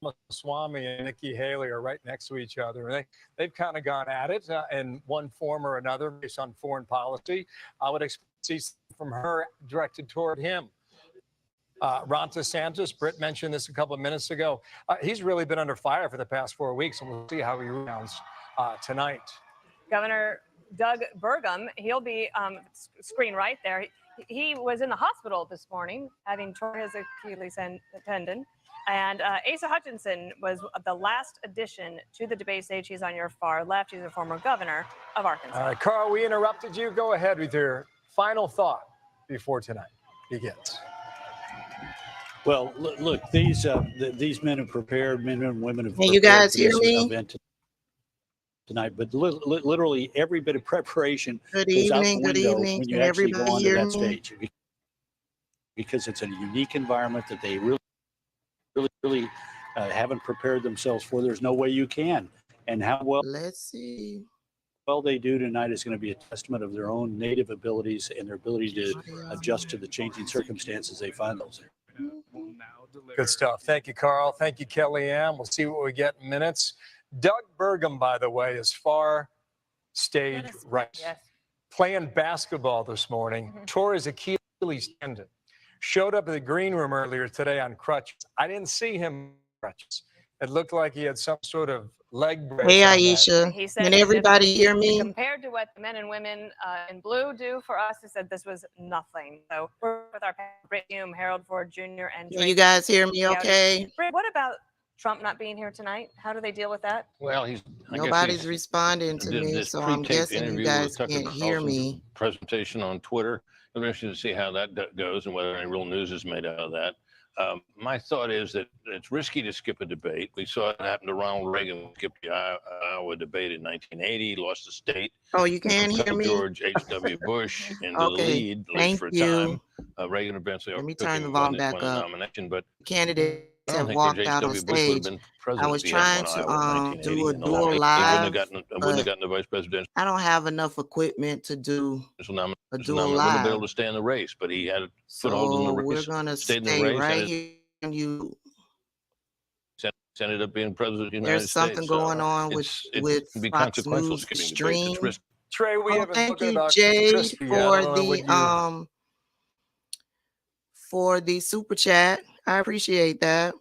Ramaswamy and Nikki Haley are right next to each other. And they've kind of gone at it in one form or another based on foreign policy. I would expect to see from her directed toward him. Ron DeSantis, Britt mentioned this a couple of minutes ago. He's really been under fire for the past 4 weeks, and we'll see how he rebounds tonight. Governor Doug Burgum, he'll be screen right there. He was in the hospital this morning, having torn his Achilles tendon. And Asa Hutchinson was the last addition to the debate stage. He's on your far left. He's a former governor of Arkansas. All right, Carl, we interrupted you. Go ahead with your final thought before tonight begins. Well, look, these men have prepared, men and women have. Can you guys hear me? Tonight, but literally every bit of preparation Good goes out the evening. Good window evening. when you Can actually go everybody onto hear that me? stage, because it's a unique environment that they really haven't prepared themselves for. There's no way you can, and how well. Let's see. Well, they do tonight is going to be a testament of their own native abilities and their ability to adjust to the changing circumstances they find themselves in. Good stuff. Thank you, Carl. Thank you, Kellyanne. We'll see what we get in minutes. Doug Burgum, by the way, is far stage right. Yes. Playing basketball this morning, tore his Achilles tendon. Showed up at the green room earlier today on crutches. I didn't see him on crutches. It looked like he had some sort of leg brace. Hey, Aisha. He said Can everybody hear me? Compared to what the men and women in blue do for us, he said this was nothing. So we're with our Britt Hume, Harold Ford Jr. and Can you guys hear me okay? Britt, what about Trump not being here tonight? How do they deal with that? Well, Nobody's responding to me, so I'm guessing you guys can't hear me. Presentation on Twitter. I'm interested to see how that goes and whether any real news is made out of that. My thought is that it's risky to skip a debate. We saw it happen to Ronald Reagan, skipped the Iowa debate in 1980, lost the state. Oh, you can hear me? George H.W. Bush into the Okay, lead thank for a you. time. Reagan eventually Let me took turn him the and volume won back the up. nomination, but Candidates I don't have think walked George out on H.W. Bush would have stage. been president I was if he had trying won Iowa in to do a 1980. dual He live, wouldn't have gotten the vice presidential I don't have enough equipment to do nomination. a Wouldn't dual have been live. able to stay in the race, but he had a foothold in So the we're race. gonna Stayed in the stay race right and here. And you, ended up being president of the United there's States. something going on with it can be Fox consequential News skipping debates. stream. It's risky. Trey, we haven't Thank spoken you, about Jade, Crispy yet. I don't know for the super chat. I appreciate that.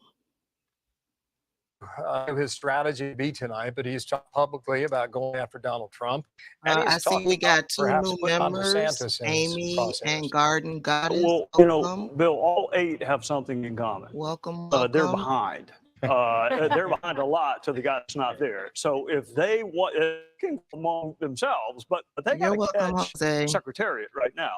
his strategy be tonight, but he's talked publicly about going after Donald Trump. And I he's see talked we about got two perhaps new putting on members, DeSantis in this Amy process. and Garden Goddess. Well, Welcome. Bill, all 8 have something in common. Welcome. They're behind. They're behind a lot to the guy that's not there. So if they want, among themselves, but they got to catch the Secretariat right now.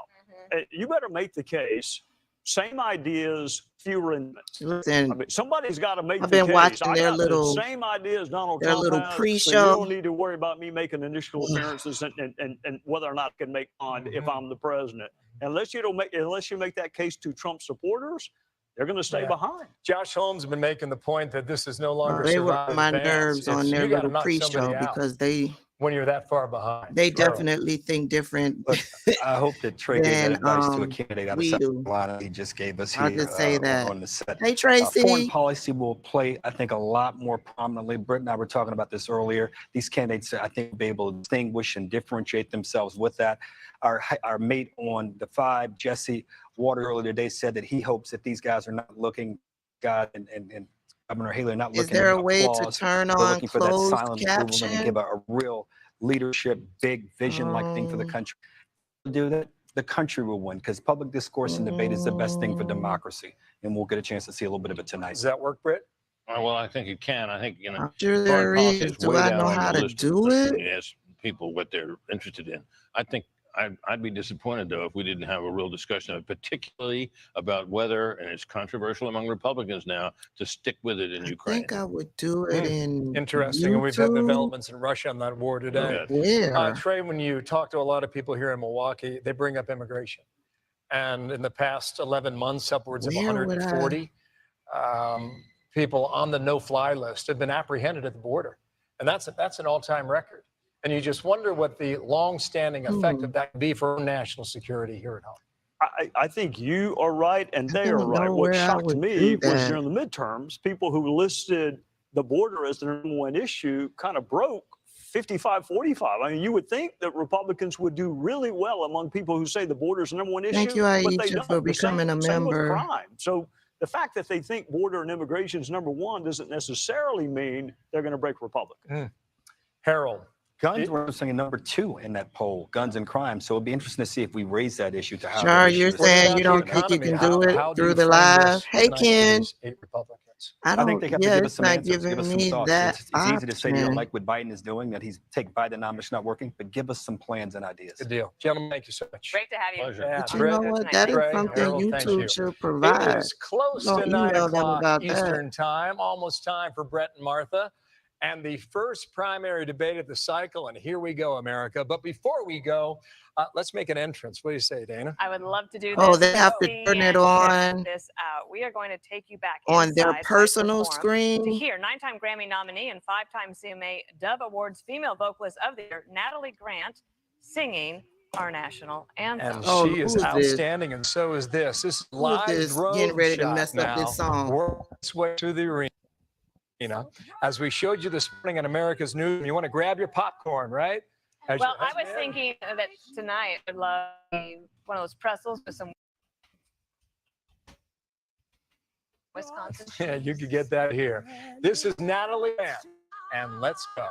You better make the case. Same ideas, fewer amendments. Listen, I mean, somebody's got to make the I've been case. watching I their got little, the same ideas Donald their Trump little has, pre-show. so you don't need to worry about me making initial appearances and whether or not I can make on if I'm the president. Unless you make that case to Trump supporters, they're going to stay behind. Josh Holmes has been making the point that this is no longer they were survival my advance. nerves on their little pre-show out because they when you're that far behind. they definitely think different. But I hope that Trey gave that advice to a candidate out of South do. Carolina. He just gave us I'll here just say that. on the set. Hey, Tracy. Foreign policy will play, I think, a lot more prominently. Britt and I were talking about this earlier. These candidates, I think, will be able to distinguish and differentiate themselves with that. Our mate on the 5, Jesse Water, earlier today said that he hopes that these guys are not looking, God and Governor Haley are not looking. Is there at a way to applause. turn They're on looking for that closed silent approval and caption? give a real leadership, big vision-like thing for the country. Do that, the country will win because public discourse and debate is the best thing for democracy, and we'll get a chance to see a little bit of it tonight. Does that work, Britt? Well, I think it can. I think, I'm sure there is. Do I know how to do it? Yes, people what they're interested in. I think I'd be disappointed, though, if we didn't have a real discussion, particularly about whether, and it's controversial among Republicans now, to stick with it in Ukraine. I think I would do it in Interesting. YouTube. And we've had developments in Russia on that war today. Where? Trey, when you talk to a lot of people here in Milwaukee, they bring up immigration. And in the past 11 months, upwards of 140 people on the no-fly list have been apprehended at the border. And that's an all-time record. And you just wonder what the long-standing effect of that could be for national security here at home. I think you are right and they are don't right. know What where I shocked would me do was that. during the midterms, people who listed the border as the number one issue kind of broke 55-45. I mean, you would think that Republicans would do really well among people who say the border is the number one issue, Thank you, but they Aisha, don't. for The same becoming a with member. crime. So the fact that they think border and immigration is number one doesn't necessarily mean they're going to break Republicans. Harold. Guns were saying number 2 in that poll, guns and crime. So it'd be interesting to see if we raise that issue to how. Char, you're saying you don't think you can do it through the live? Hey, Ken. I think they have to give us some answers, give us some thoughts. That it's easy to say you don't option. like what Biden is doing, that he's take Bidenomics not working, but give us some plans and ideas. Good deal. Gentlemen, thank you so much. Great to have you. Pleasure. Yeah, But you Brett, know what? That is Greg, something Harold, thank you. YouTube should provide. It is close Don't to 9 email them o'clock about that. Eastern time, almost time for Brett and Martha. And the first primary debate of the cycle. And here we go, America. But before we go, let's make an entrance. What do you say, Dana? I would love to do this. Oh, they have to See turn it and on check this out. We are going to take you back on their inside personal Cypher Forum to screen. hear 9-time Grammy nominee and 5-time CMA Dove Awards Female Vocalist of the Year, Natalie Grant, singing our national anthem. And Oh, she is who is this? outstanding, and so is this. This is Who is live this drone getting ready to shot mess up this now. song? We're on its way to the arena. As we showed you this morning on America's News, you want to grab your popcorn, right? As Well, your I was husband- thinking that tonight I'd love one of those pretzels with some Wisconsin. Yeah, you could get that here. This is Natalie Grant, and let's go.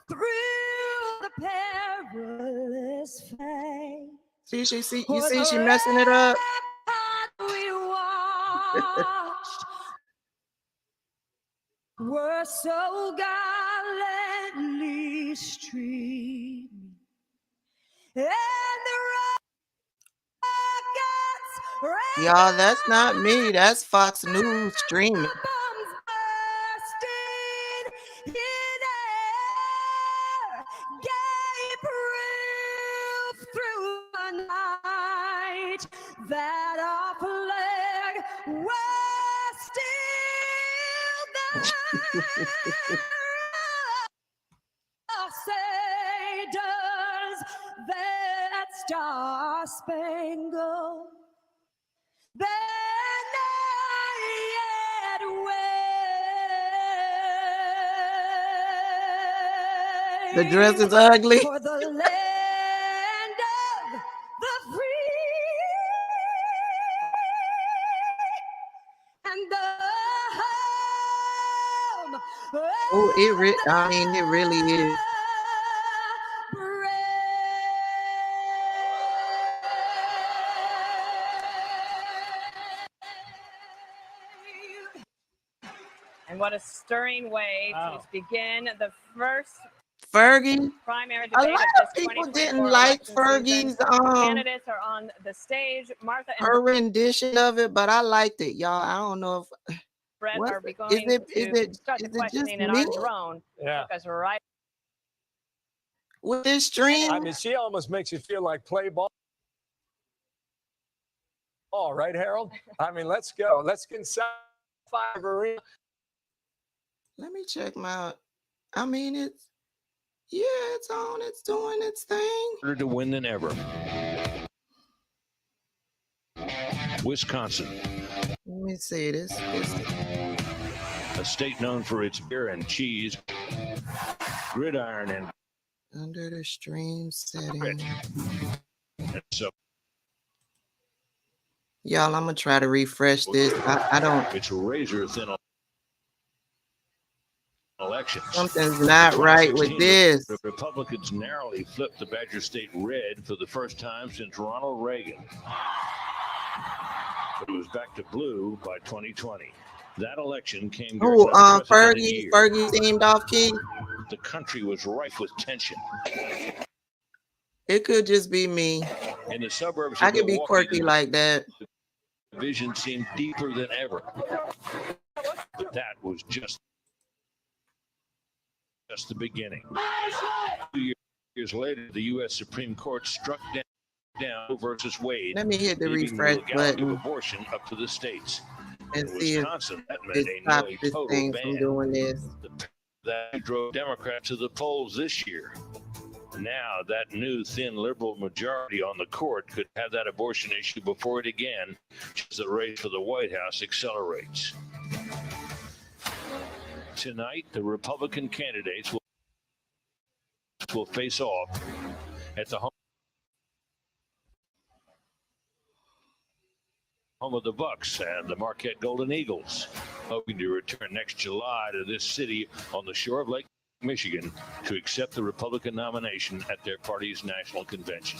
Through the perilous fight. See, you see, she messing it up. We watched were so gallantly streaming, and the rockets Y'all, that's not me. That's Fox News streaming. bombs bursting in air, gave proof through the night that our flag was still there. Say, does that star-spangled banner yet wave? The dress is ugly. For the land of the free and the home Oh, it really is. And what a stirring way to begin the first Fergie. primary A debate lot of of this people 2024 didn't like election season. Fergie's Candidates are on the stage. Martha and her rendition of it, but I liked it, y'all. I don't know if Brett what- are be is going it- to is it- start is the it just questioning in me? our drone. Yeah. Because right with this stream. I mean, she almost makes you feel like play ball. All right, Harold? I mean, let's go. Let's get inside 5 arena. Let me check my. I mean, it's on. It's doing its thing. Harder to win than ever. Wisconsin, Let me see this. a state known for its beer and cheese, gridiron and Under the stream setting. so Y'all, I'm gonna try to refresh this. I don't. it's razor thin elections. Something's not right with 2016, this. The Republicans narrowly flipped the Badger State red for the first time since Ronald Reagan. But it was back to blue by 2020. That election came during Oh, an unprecedented year. Fergie seemed off key. The country was rife with tension. It could just be me. In the suburbs I of could be Milwaukee, quirky like that. the division seemed deeper than ever. But that was just the beginning. 2 years later, the U.S. Supreme Court struck down versus Wade, Let me hit the leaving refresh legality of button abortion up to the states. and In see if Wisconsin, that it meant a stops nearly this total thing from ban. doing this. That drove Democrats to the polls this year. Now, that new thin liberal majority on the court could have that abortion issue before it again, as the race for the White House accelerates. Tonight, the Republican candidates will face off at the home of the Bucks and the Marquette Golden Eagles, hoping to return next July to this city on the shore of Lake Michigan to accept the Republican nomination at their party's national convention.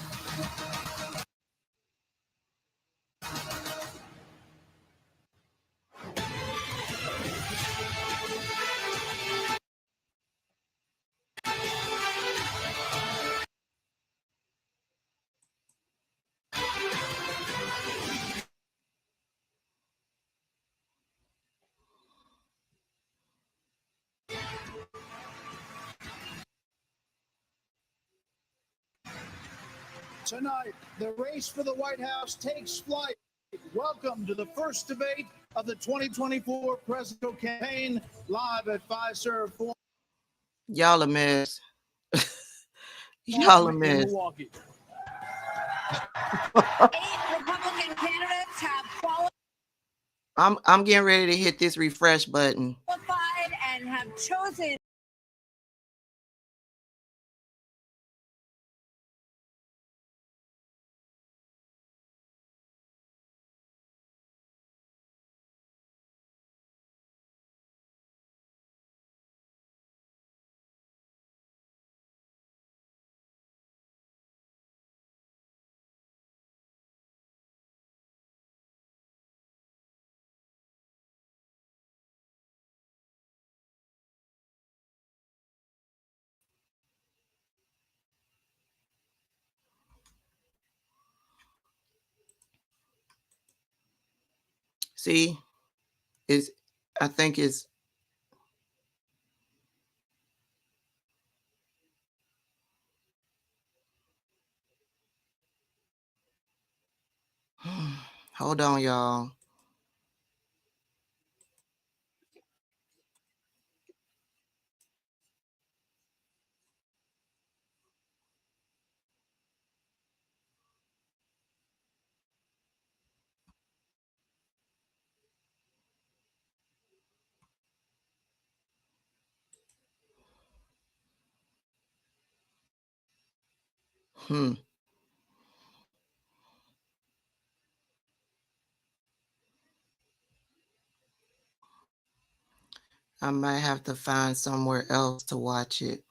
Tonight, the race for the White House takes flight. Welcome to the first debate of the 2024 presidential campaign, live at Fiserv Forum. Y'all a mess. Y'all a mess. Milwaukee. 8 Republican candidates have qualified I'm getting ready to hit this refresh button. and have chosen. See, I think it's hold on, y'all. I might have to find somewhere else to watch it.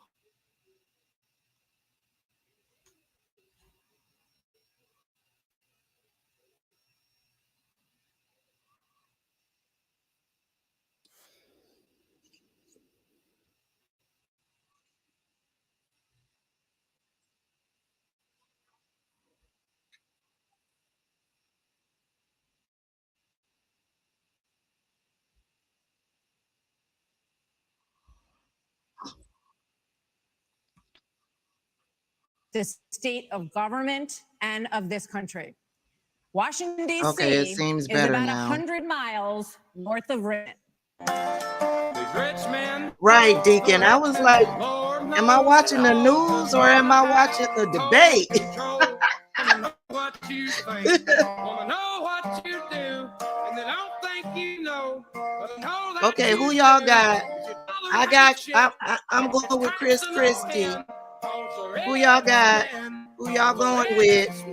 The state of government and of this country. Washington, D.C. Okay, it seems is better about now. 100 miles north of Richmond. Right, Deacon. I was like, am I watching the news or am I watching the debate? Okay, who y'all got? I'm going with Chris Christie. Who y'all got? Who y'all going with?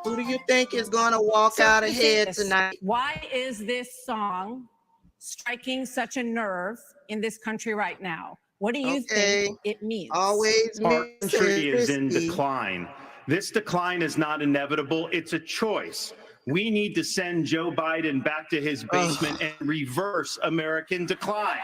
Who do you think is going to walk out ahead tonight? Why is this song striking such a nerve in this country right now? What do you think it means? Always Our country is in Christie. decline. This decline is not inevitable. It's a choice. We need to send Joe Biden back to his basement and reverse American decline.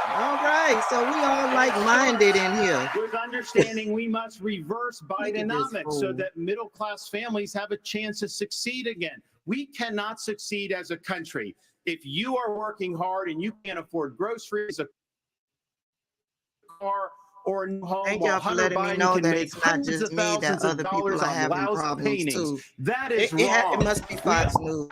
All right, so we all like-minded in here. With understanding we must reverse Bidenomics so that middle-class families have a chance to succeed again. We cannot succeed as a country if you are working hard and you can't afford groceries, a car, or a new home. Thank y'all for letting me know that it's not just me, that other people are having problems too. That is wrong. It must be Fox News.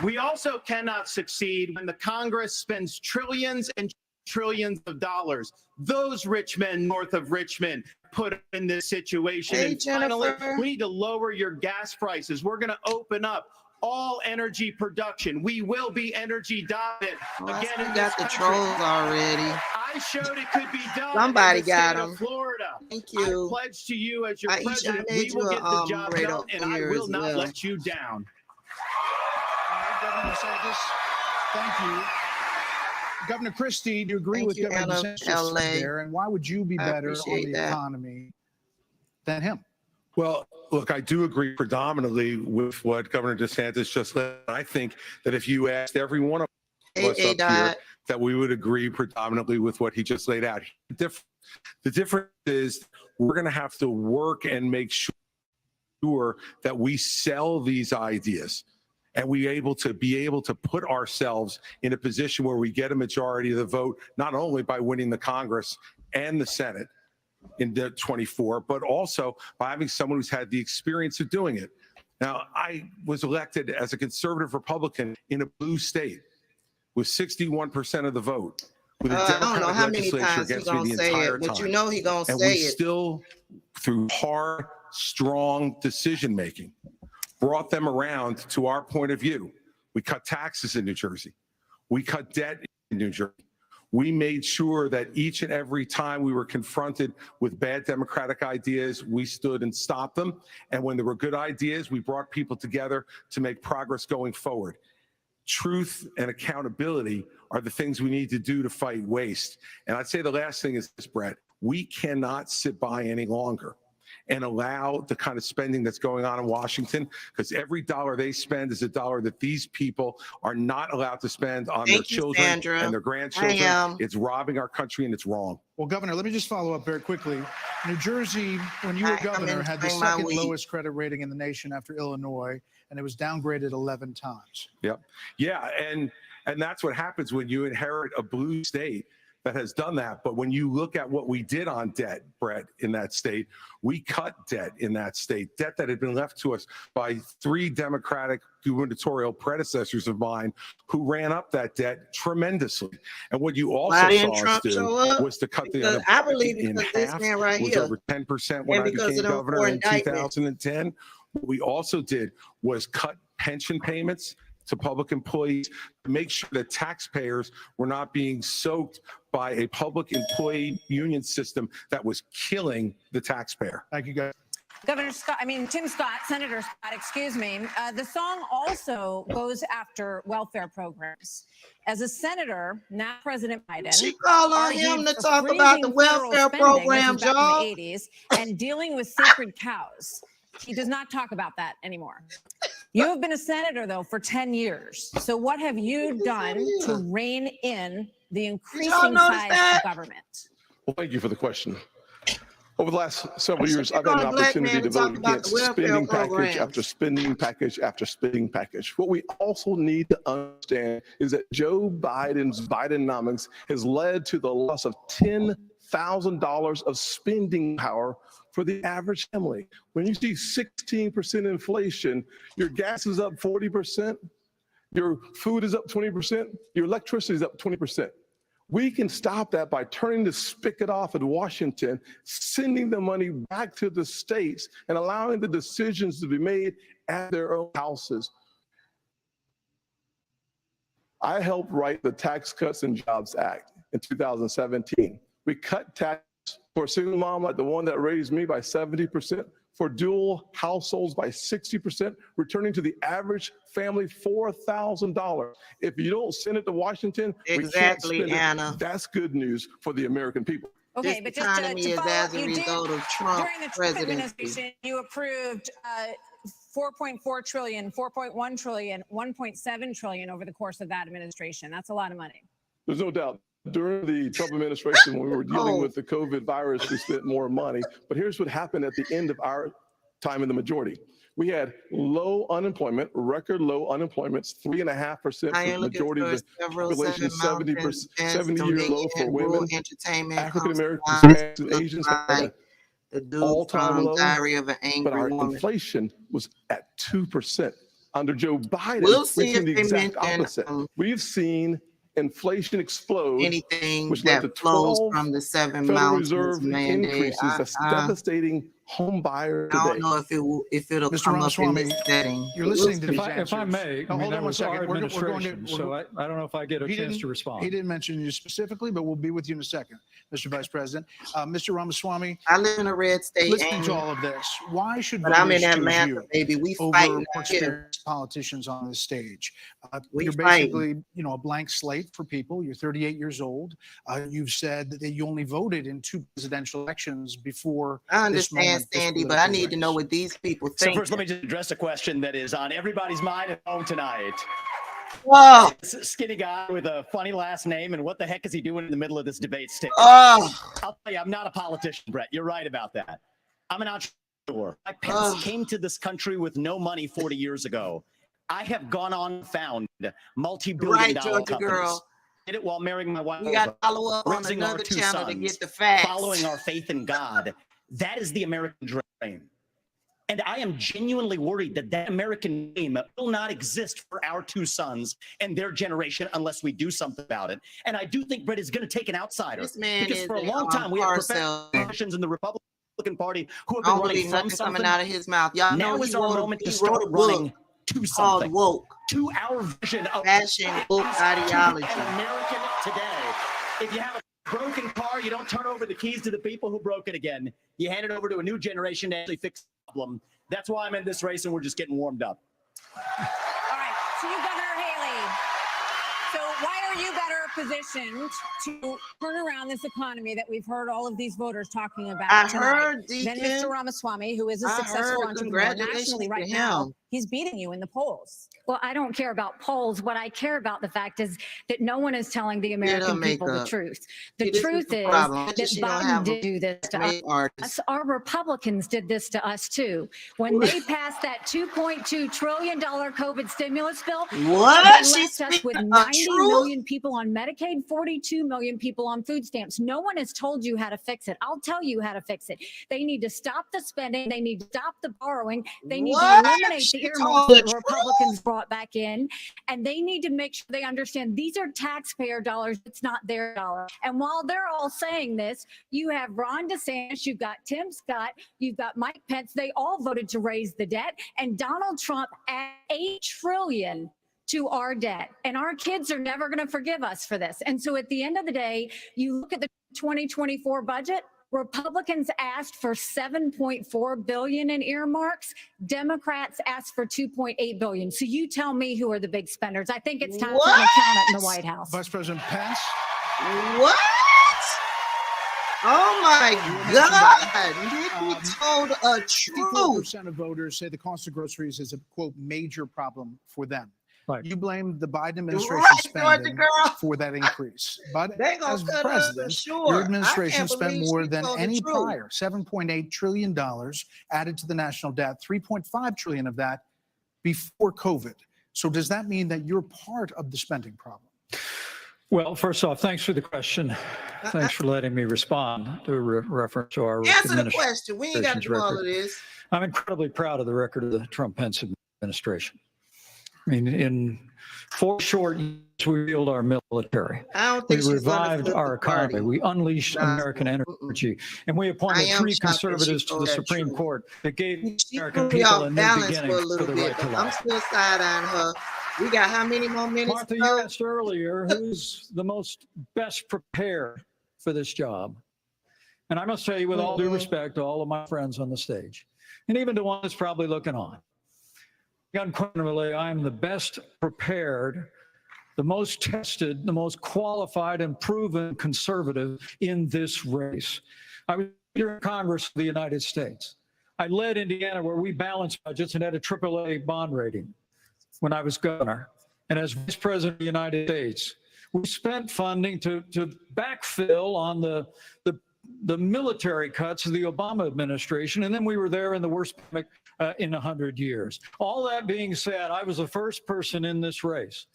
We also cannot succeed when the Congress spends trillions and trillions of dollars. Those rich men north of Richmond put in this situation. Hey, And finally, Jennifer. we need to lower your gas prices. We're going to open up all energy production. We will be energy dominant again in this got the country. trolls already. I showed it could be done. Somebody in the got state of 'em. Florida. Thank you. I pledge to you as your Aisha, I president, made we will you get a, the job moderator done, and I here will as not well. let you down. All right, Governor DeSantis, thank you. Governor Christie, do you agree Thank with you, Governor Anna, DeSantis just LA. said there? And why would you be I better on appreciate the that. economy than him? Well, look, I do agree predominantly with what Governor DeSantis just said. I think that if you asked every one of us up here, that we would agree predominantly with what he just laid out. The difference is we're going to have to work and make sure that we sell these ideas and be able to put ourselves in a position where we get a majority of the vote, not only by winning the Congress and the Senate in the 24, but also by having someone who's had the experience of doing it. Now, I was elected as a conservative Republican in a blue state with 61% of the vote, with a I don't know Democratic how many legislature times he against me gonna the say entire it, but time. you know he gonna And say we it. still, through hard, strong decision-making, brought them around to our point of view. We cut taxes in New Jersey. We cut debt in New Jersey. We made sure that each and every time we were confronted with bad Democratic ideas, we stood and stopped them. And when there were good ideas, we brought people together to make progress going forward. Truth and accountability are the things we need to do to fight waste. And I'd say the last thing is this, Brett. We cannot sit by any longer and allow the kind of spending that's going on in Washington, because every dollar they spend is a dollar that these people are not allowed to spend on their children and their grandchildren. It's robbing our country and it's wrong. Well, Governor, let me just follow up very quickly. New Jersey, when you were governor, had the second lowest credit rating in the nation after Illinois, and it was downgraded 11 times. Yep. Yeah. And that's what happens when you inherit a blue state that has done that. But when you look at what we did on debt, Brett, in that state, we cut debt in that state, debt that had been left to us by 3 Democratic gubernatorial predecessors of mine who ran up that debt tremendously. And what you also saw us do was to cut the unemployment in half. It was over 10% when I became governor in 2010. What we also did was cut pension payments to public employees to make sure that taxpayers were not being soaked by a public employee union system that was killing the taxpayer. Thank you, guys. Tim Scott, Senator Scott, excuse me. The song also goes after welfare programs. As a senator, now President Biden, She called on him to talk about the welfare programs, y'all. In the 80s and dealing with sacred cows. He does not talk about that anymore. You have been a senator, though, for 10 years. So what have you done to rein in the increasing size of government? Well, thank you for the question. Over the last several years, I've had an opportunity to vote against spending package after spending package after spending package. What we also need to understand is that Joe Biden's Bidenomics has led to the loss of $10,000 of spending power for the average family. When you see 16% inflation, your gas is up 40%, your food is up 20%, your electricity is up 20%. We can stop that by turning the spigot off in Washington, sending the money back to the states, and allowing the decisions to be made at their own houses. I helped write the Tax Cuts and Jobs Act in 2017. We cut taxes for a single mom like the one that raised me by 70%, for dual households by 60%, returning to the average family $4,000. If you don't send it to Washington, we can't spend it. That's good news for the American people. Okay, but just to follow, you did, during the Trump administration, you approved 4.4 trillion, 4.1 trillion, 1.7 trillion over the course of that administration. That's a lot of money. There's no doubt. During the Trump administration, when we were dealing with the COVID virus, we spent more money. But here's what happened at the end of our time in the majority. We had low unemployment, record low unemployment, 3.5% for the majority of the population, 70-year low for women, African Americans, and Asians, all-time low. But our inflation was at 2%. Under Joe Biden, we've seen the exact opposite. We've seen inflation explode, anything which led that to flows 12 from the seven Federal mountains Reserve mandate. increases. That's devastating home buyer I don't today. know if it'll Mr. come up in Ramaswamy, this setting. you're listening to If these I answers. may, Oh, I mean, hold that on one was our second. We're going administration, to. so I don't know if I get a chance to respond. He didn't mention you specifically, but we'll be with you in a second, Mr. Vice President. Mr. Ramaswamy, I live in a red state. listening to all of this, why should But I'm in voters choose Atlanta, you baby. We over fighting more out here. experienced politicians on this stage? We You're fighting. basically, a blank slate for people. You're 38 years old. You've said that you only voted in 2 presidential elections before. I this understand, moment, this Sandy, but I political need to know race. what these people So think. first, let me just address a question that is on everybody's mind at home tonight. Oh, This skinny guy with a funny last name, and what the heck is he doing in the middle of this debate stage? oh, I'll tell you, I'm not a politician, Brett. You're right about that. I'm an entrepreneur. My parents came to this country with no money 40 years ago. I have gone on and found multi-billion-dollar Georgia companies. girl. Did it while marrying my wife. We got to follow up on raising our another 2 channel to sons, get the facts. following our faith in God. That is the American dream. And I am genuinely worried that that American dream will not exist for our 2 sons and their generation unless we do something about it. And I do think Brett is going to take an outsider. This man because is for a a, long time, we have car salesman. professionals in the Republican Party who have I been don't running believe from nothing something. coming out of his mouth. Y'all Now know is he our wrote, moment to he wrote start a book running to called something. Woke. To our vision of Fashion book ideology. an American today. If you have a broken car, you don't turn over the keys to the people who broke it again. You hand it over to a new generation to actually fix the problem. That's why I'm in this race, and we're just getting warmed up. All right, to you, Governor Haley. So why are you better positioned to turn around this economy that we've heard all of these voters talking about I tonight heard, than Deacon. Mr. Ramaswamy, who is a I successful heard. entrepreneur Congratulations nationally to right now? him. He's beating you in the polls. Well, I don't care about polls. What I care about the fact is that no one is telling the American people the truth. The truth is that Biden did do this to us. Our Republicans did this to us too. When they passed that $2.2 trillion COVID stimulus bill, they left us with 90 million people on Medicaid, 42 million people on food stamps. No one has told you how to fix it. I'll tell you how to fix it. They need to stop the spending. They need to stop the borrowing. They need to eliminate the earmarks that Republicans brought back in, and they need to make sure they understand these are taxpayer dollars. It's not their dollar. And while they're all saying this, you have Ron DeSantis, you've got Tim Scott, you've got Mike Pence. They all voted to raise the debt, and Donald Trump added $8 trillion to our debt, and our kids are never going to forgive us for this. And so at the end of the day, you look at the 2024 budget, Republicans asked for $7.4 billion in earmarks. Democrats asked for $2.8 billion. So you tell me who are the big spenders. I think it's time for an accountant in the White House. Vice President Pence. What? Oh my God! He told a truth. 54% of voters say the cost of groceries is a quote major problem for them. Right. You blame the Biden administration spending for that increase. But as president, your administration spent more than any prior, $7.8 trillion added to the national debt, $3.5 trillion of that before COVID. So does that mean that you're part of the spending problem? Well, first off, thanks for the question. Thanks for letting me respond to reference to our Answer the question. We ain't got to do all of this. I'm incredibly proud of the record of the Trump-Pence administration. I mean, in 4 short years, we rebuilt our military. We revived our economy. We unleashed American energy. And we appointed 3 conservatives to the Supreme Court that gave American people a new beginning for the right to life. I'm still side-eyeing her. We got how many more minutes? Martha, you asked earlier who's the most best prepared for this job. And I must tell you, with all due respect to all of my friends on the stage, and even to one that's probably looking on, unquestionably, I'm the best prepared, the most tested, the most qualified and proven conservative in this race. I was leader in Congress of the United States. I led Indiana where we balanced budgets and had a AAA bond rating when I was governor. And as vice president of the United States, we spent funding to backfill on the military cuts of the Obama administration, and then we were there in the worst pandemic in 100 years. All that being said, I was the first person in this race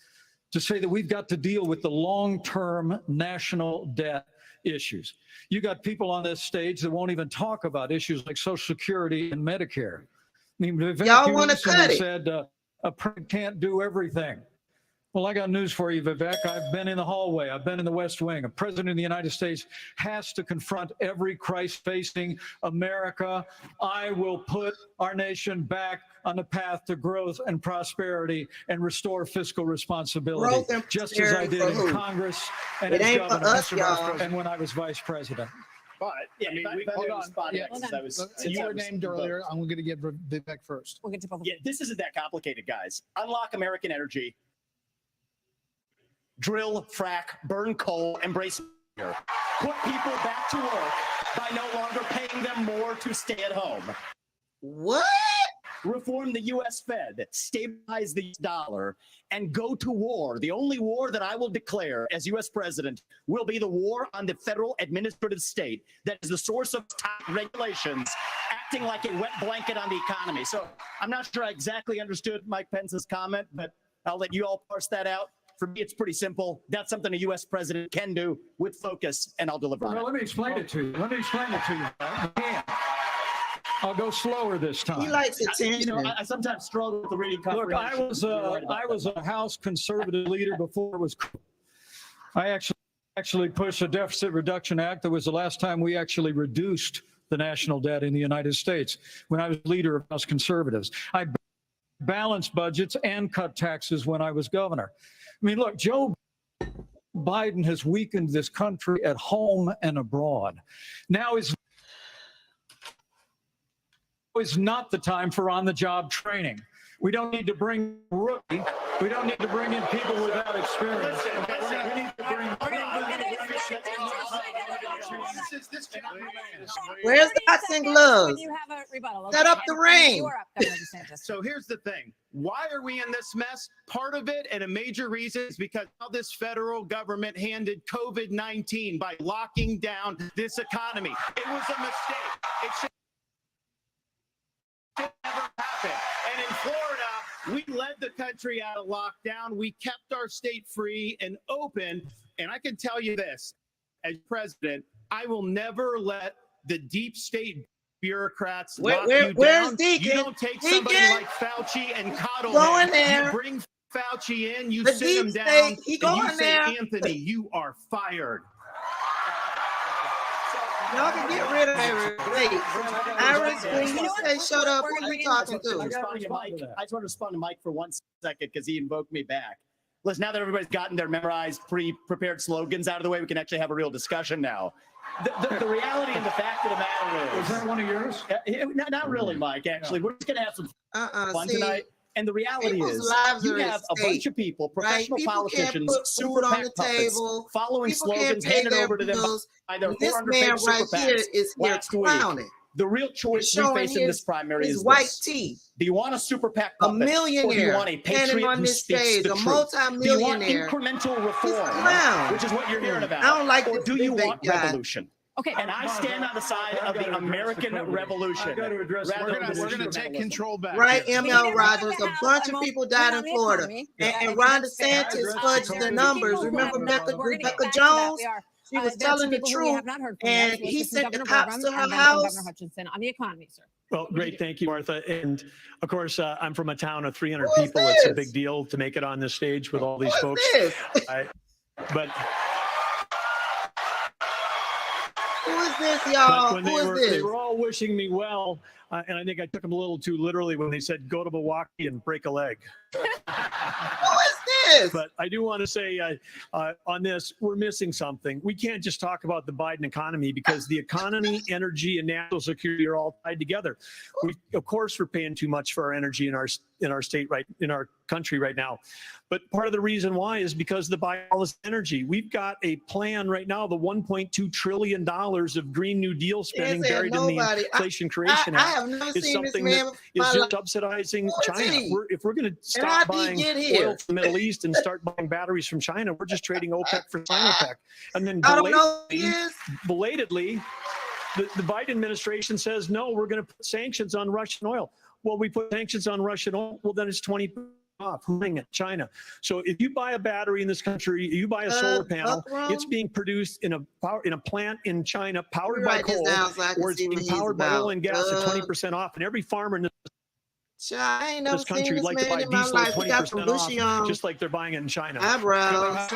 to say that we've got to deal with the long-term national debt issues. You got people on this stage that won't even talk about issues like Social Security and Medicare. I mean, y'all want to cut it. Said a president can't do everything. Well, I got news for you, Vivek. I've been in the hallway. I've been in the West Wing. A president of the United States has to confront every crisis facing America. I will put our nation back on the path to growth and prosperity and restore fiscal responsibility, just as I did in Congress and as governor and when I was vice president. But Yeah, I mean, if I- we if I can may respond Yeah. since I was. So you were named earlier. I'm going to get Vivek first. We'll get to both of Yeah, them. this isn't that complicated, guys. Unlock American energy. Drill, frack, burn coal, embrace nuclear. Put people back to work by no longer paying them more to stay at home. What? Reform the U.S. Fed, stabilize the dollar, and go to war. The only war that I will declare as U.S. president will be the war on the federal administrative state that is the source of top regulations, acting like a wet blanket on the economy. So I'm not sure I exactly understood Mike Pence's comment, but I'll let you all parse that out. For me, it's pretty simple. That's something a U.S. president can do with focus, and I'll deliver on Well, it. let me explain it to you. Yeah. I'll go slower this time. He likes attention. You know, I sometimes struggle with the reading Look, comprehension. I was a House conservative leader before it was. I actually pushed a Deficit Reduction Act. That was the last time we actually reduced the national debt in the United States when I was leader of House Conservatives. I balanced budgets and cut taxes when I was governor. I mean, look, Joe Biden has weakened this country at home and abroad. Now is not the time for on-the-job training. We don't need to bring rookie. We don't need to bring in people without experience. We need to bring. Where's the boxing gloves? You have a rebuttal. Set up the ring. You are up, Governor DeSantis. So here's the thing. Why are we in this mess? Part of it, and a major reason, is because how this federal government handled COVID-19 by locking down this economy. It was a mistake. It should never happen. And in Florida, we led the country out of lockdown. We kept our state free and open. And I can tell you this, as president, I will never let the deep state bureaucrats lock you where's down. Deacon? You don't take somebody Deacon? like Fauci and coddle Go him. in there. You bring Fauci in, you The sit him deep down, state, he and go you in say, there. Anthony, you are fired. Y'all can get rid of her. Wait, Iris, when you say shut up, who are you talking to? I just want to respond to Mike for 1 second because he invoked me back. Listen, now that everybody's gotten their memorized, pre-prepared slogans out of the way, we can actually have a real discussion now. The reality and the fact of the matter is... Was that one of yours? Not really, Mike, actually. We're just going to have some fun see, tonight. And the reality people's is, lives you are at have a stake, bunch of people, professional People can't politicians, put super food on PAC the puppets, table. following People slogans can't pay handed their over to them bills. by their This 400 man paid right super here PACs is here last week. clowning. The real choice we Showing face in this primary his is white this. teeth. Do you want a super PAC A puppet? Or do you millionaire want a standing patriot on who this speaks stage, the a truth? Do you want multi-millionaire. incremental He's a reform, clown. which is what you're hearing about? I don't like or this do you big want guy. revolution? Okay. And I stand on the side of the American Revolution. I've got to address rather one of than We're going to take nationalism. control back. Right, here. ML Rogers. A bunch of people died in Florida. And Ron DeSantis Address fudged the the numbers. people who Remember have Becca, not- We're gonna get Becca back to that. Jones? We are. She was There's telling some the people who we truth. have not heard from And yet. he Let's sent listen the Governor cops Burgum to her and then house. Governor Hutchinson on the economy, sir. Well, great. Thank you, Martha. And of course, I'm from a town of 300 Who is people. It's a this? big deal to make it on this stage with all these Who folks. is this? But Who is this, y'all? when Who they is were, this? they were all wishing me well, and I think I took them a little too literally when they said, go to Milwaukee and break a leg. Who is this? But I do want to say on this, we're missing something. We can't just talk about the Biden economy because the economy, energy, and national security are all tied together. Of course, we're paying too much for our energy in our state, in our country right now. But part of the reason why is because of the buy all this energy. We've got a plan right now, the $1.2 trillion of Green New Deal spending buried in the Inflation Creation I Act. have never is seen this something man that in is my just life. subsidizing Who is China. he? If we're going to how stop did he buying get oil here? from the Middle East and start buying batteries from China, we're just trading OPEC for Sinopec. And then I don't know who he is. belatedly, the Biden administration says, no, we're going to put sanctions on Russian oil. Well, we put sanctions on Russian oil, well, then it's 20% off. Who's buying it? China. So if you buy a battery in this country, you buy a solar panel, it's being produced in a plant in China powered by Write this coal, down so I can or it's see what being he's powered by oil and gas at about. 20% off. And every farmer in this I ain't never This seen country this like to man buy in my diesel at life. He got some 20% bushy off, just like they're buying it in China. eyebrows.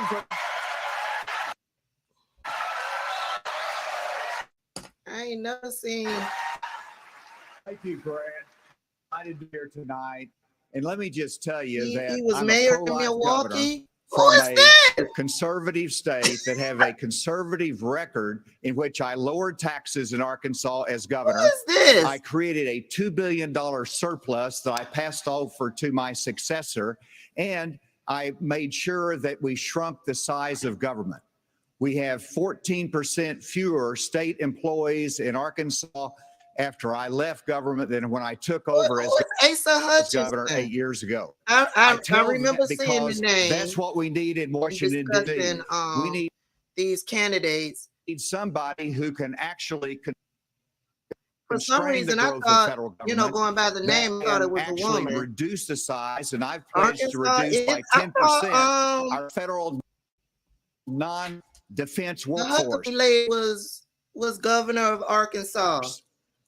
I ain't never seen. Thank you, Brad. I did here tonight. And let me just tell you that He was I'm mayor a in pro-life Milwaukee. governor Who from is a conservative state that have a conservative record in which I lowered taxes in Arkansas as governor. Who is this? I created a $2 billion surplus that I passed over to my successor, and I made sure that we shrunk the size of government. We have 14% fewer state employees in Arkansas after I left government than when I took over as governor 8 years ago. I tell remember that seeing the because name. That's what we need in Washington, D.C. Discussing, We need these candidates. somebody who can actually For some constrain the reason, I growth of thought, federal government. you know, going by the name, I thought it was a actually woman. reduce the size, and I've pledged to Arkansas reduce by is- I 10% thought, our federal non-defense The workforce. Huckabee lady was governor of Arkansas.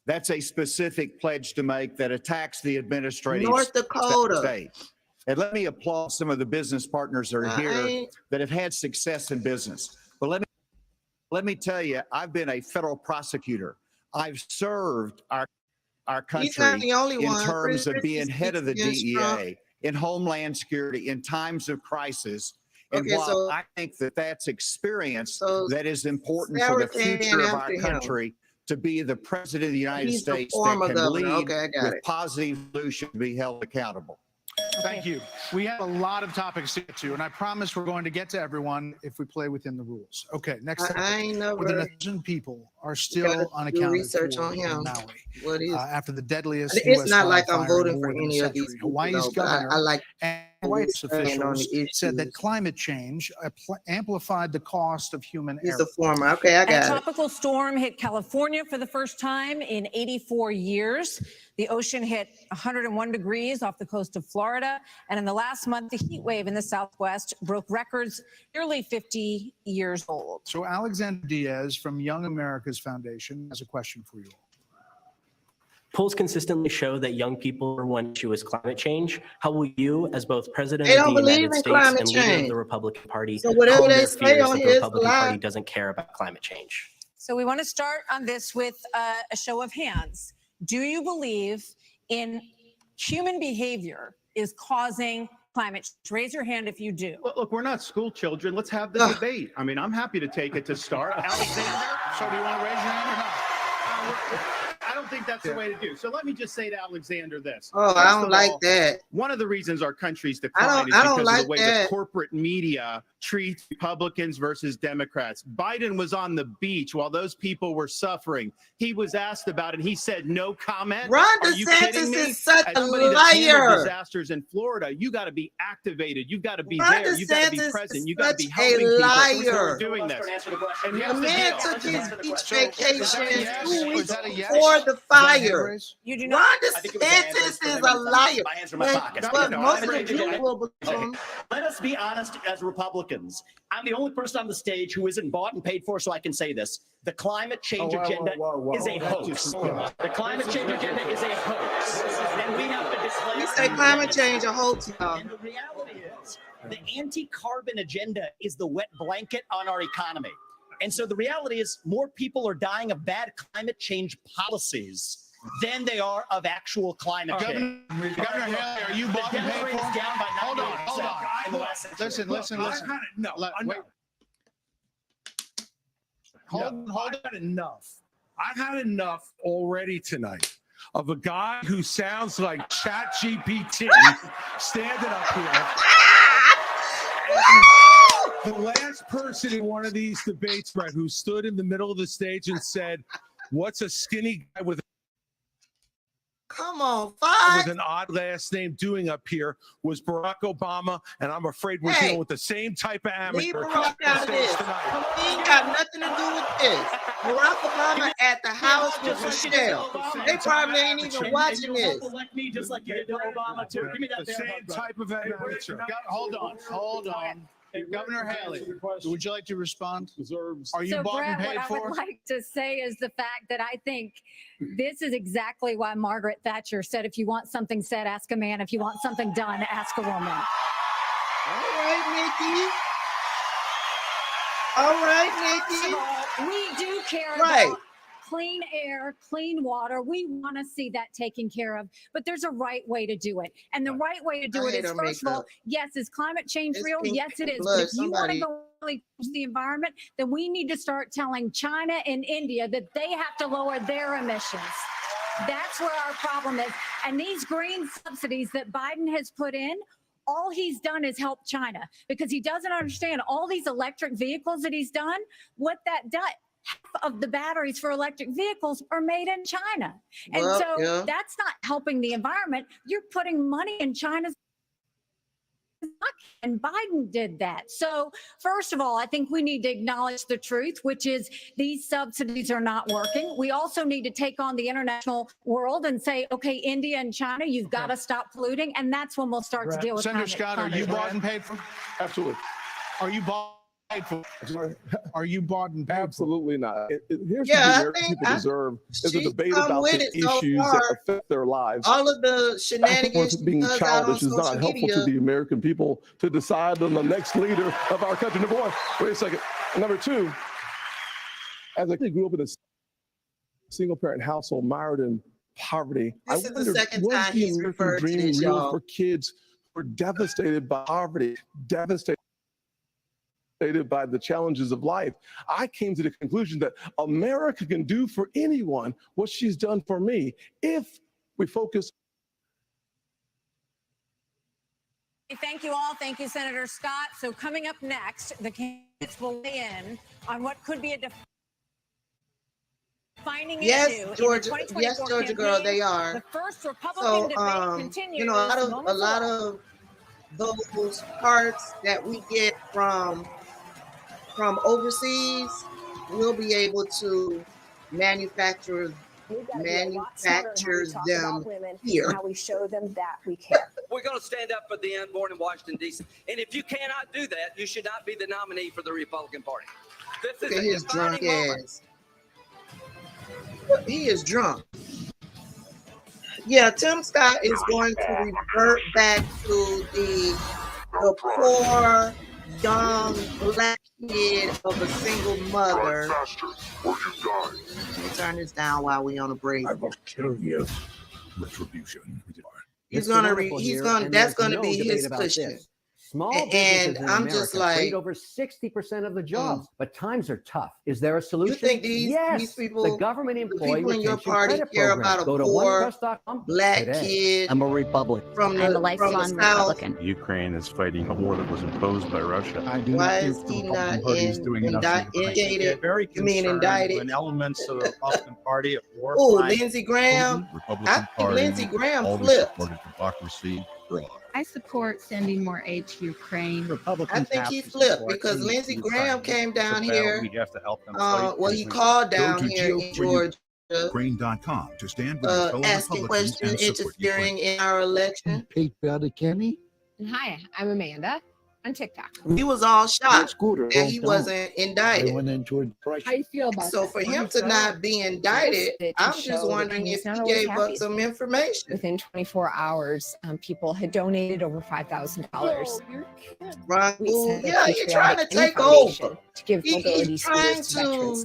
That's a specific pledge to make that attacks the administrative North Dakota. state. And let me applaud some of the business partners that are I here ain't- that have had success in business. But let me tell you, I've been a federal prosecutor. I've served our He's not country the only in one. terms Chris of being Christie head of the speaks against Trump. DEA, in Homeland Security, in times of crisis. And Okay, while so- I think that that's experience So that is important Sarah for the came future of after our him. country, to be the president of the United He's the States that former can governor. lead Okay, I got with it. positive solutions to be held accountable. Thank you. We have a lot of topics to get to, and I promise we're going to get to everyone if we play within the rules. Okay, next topic. I ain't never. More than 1,000 people are gotta still do unaccounted research for on in him. Maui What is? after the deadliest It's U.S. not like I'm wildfire in voting for more than a any of these century. people, Hawaii's though, but governor I like and White House stand on officials the said that issues. climate change amplified the cost of human He's error. the former. Okay, I And a got it. tropical storm hit California for the first time in 84 years. The ocean hit 101 degrees off the coast of Florida. And in the last month, the heat wave in the Southwest broke records nearly 50 years old. So Alexander Diaz from Young America's Foundation has a question for you. Polls consistently show that young people are one issue is climate change. How will you, as both president They of the don't believe United in States climate and leader of change. the Republican Party, So whatever calm they their say fears on that the here is a Republican lie. Party doesn't care about climate change? So we want to start on this with a show of hands. Do you believe in human behavior is causing climate change? Raise your hand if you do. Look, we're not school children. Let's have the debate. I mean, I'm happy to take it to start. Alexander, so do you want to raise your hand or not? I don't think that's the way to do. So let me just say to Alexander this. Oh, First I don't of like all, that. One of the reasons our country's I decline don't is because of like the way that. the corporate media treats Republicans versus Democrats. Biden was on the beach while those people were suffering. He was asked about it. He said no comment. Ron Are you DeSantis kidding me? is such As a somebody that's handled liar. disasters in Florida, you got to be activated. You got to be Ron there. You got to be DeSantis present. is You got to be such a helping people. liar. We're doing this. And The here's the man deal. took his beach So, is vacation that a yes? 2 weeks Is that a yes? before the Is that a hand fire. raise? You do Ron not. DeSantis is a liar. My hands are in my pockets. But No, most I'm of ready the to go. people will Okay. Let us be honest as Republicans. I'm the only person on the stage who isn't bought and paid for, so I can say this. The climate change agenda is a hoax. The climate change agenda is a hoax. And we have to declare. You say climate change a hoax, y'all. And the reality is, the anti-carbon agenda is the wet blanket on our economy. And so the reality is more people are dying of bad climate change policies than they are of actual climate change. Governor Haley, are you bought and paid for? Down by Hold on, 98% in the last century. Listen. Wait. I've had enough already tonight of a guy who sounds like ChatGPT standing up here. And the last person in one of these debates, Brett, who stood in the middle of the stage and said, "What's a skinny guy with Come on, Fox. an odd last name doing up here?" was Barack Obama, and I'm afraid we're dealing with the same type of Leave amateur Barack out of this. He ain't got nothing to do with this. Barack Obama at the house with Michelle. They probably ain't even watching this. Elect me just like you did to Obama too. Give me that The damn same hug, bro. type of amateur. Hold on. Governor Haley, would you like to respond? Are you So bought Brett, and paid what I for? would like to say is the fact that I think this is exactly why Margaret Thatcher said, if you want something said, ask a man. If you want something done, ask a woman. All right, Nikki. All right, Nikki. We do care Right. about clean air, clean water. We want to see that taken care of, but there's a right way to do it. And the right way to do I it hate is, her first of all, makeup. yes, is climate change It's real? pink Yes, it is. blood. But if you want to Somebody- go really change the environment, then we need to start telling China and India that they have to lower their emissions. That's where our problem is. And these green subsidies that Biden has put in, all he's done is help China, because he doesn't understand all these electric vehicles that he's done, what that does. Half of the batteries for electric vehicles are made in China. And Well, so yeah. that's not helping the environment. You're putting money in China's pocket, and Biden did that. So first of all, I think we need to acknowledge the truth, which is these subsidies are not working. We also need to take on the international world and say, okay, India and China, you've got to stop polluting. And that's when we'll start to deal with Senator climate- Scott, are you climate bought change. and paid for? Absolutely. Are you bought and paid for? Are you bought and paid for? Absolutely not. Here's Yeah, what I the American think people deserve is a she's debate come about with the it so issues far. that affect their lives. All of the shenanigans she Being does out on childish is not social helpful to media. the American people to decide on the next leader of our country. Number one, wait a second. Number two, as I grew up in a single parent household mired in poverty, This is I the wondered, second was time the he's American referred to dream this, real y'all. for kids who are devastated by poverty, devastated by the challenges of life? I came to the conclusion that America can do for anyone what she's done for me if we focus. Thank you all. Thank you, Senator Scott. So coming up next, the candidates will weigh in on what could be a defining Yes, issue in the Georgia. 2024 Yes, Georgia girl, campaign. they are. The first So, Republican debate continues. you know, a lot of those parts that we get from overseas, we'll be able to manufacture them here. How we show them that we care. We're going to stand up for the unborn in Washington, D.C. And if you cannot do that, you should not be the nominee for the Republican Party. This Look is at a his drunk defining moment. ass. He is drunk. Yeah, Tim Scott is going to revert back to the poor, young, black kid of a single mother. Let me turn this down while we on a break. I will kill you. Retribution. That's gonna be his cushion. Small And businesses in I'm America just like, create over 60% of the jobs, but times are tough. Is there a solution? think these yes. people- the government the employee people in your retention party credit care program. about a Go to poor onetrust.com black today. kid I'm a Republican. from the South? Ukraine is fighting a war that was imposed by Russia. I do Why not is think the he Republican not Party is doing enough for Ukraine. indicted? Very You mean concerned indicted? when elements of the Republican Party are Oh, glorifying Lindsey Graham. I think Lindsey Graham flipped. democracy abroad. I support sending more aid to Ukraine. I think he flipped because Lindsey Graham came down here. We have to help them Well, he called down here in Georgia, Ukraine.com to stand with your fellow asking Republicans questions, and support interfering in our election. Kate Kenny. Hi, I'm Amanda on TikTok. He was all shocked Scooter, that he don't. wasn't indicted. went into How you feel about So that? for him to not be indicted, I'm just wondering if he gave up some information. Within 24 hours, people had donated over $5,000. Right? We sent the Yeah, you're trying to Patriotic take Foundation over. to give mobility He's trying scooters to veterans.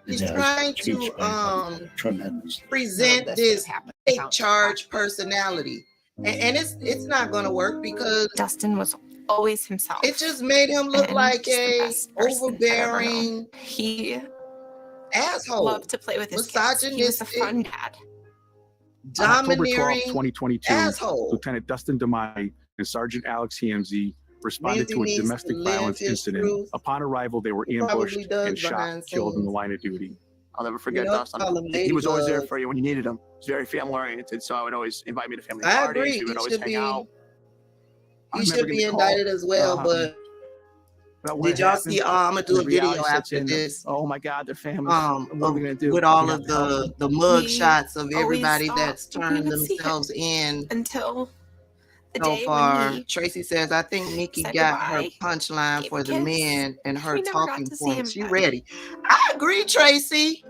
He's trying to present this fake charge personality, and it's not going to work because Dustin was always himself. it just made him look And like he's the a best person I've ever overbearing known. He asshole, loved to play with his kids. He was a misogynistic, fun dad. On October 12, domineering 2022, asshole. Lieutenant Dustin DeMai and Sergeant Alex Hiemsey responded to a Lindsey needs domestic to live violence his incident. truth. Upon arrival, they were He probably ambushed does and shot, behind killed in the scenes. line of duty. I'll never forget You know, Dustin. call him He was always there Ladybug. for you when you needed him. He was very family oriented, so I would always invite me to family I parties. agree. We He would always should hang be. out. He should be indicted as well. But did y'all see? I'm gonna do a video after this. Oh my God, their family. What are we gonna do? With all We of have to help the them. mug He shots of always everybody thought that's we turned would see him themselves in. until The So day far, when he Tracy says, I think Nikki said got her goodbye, punchline gave for the kiss, men and her we never got talking to see him points. She again. ready. I agree, Tracy.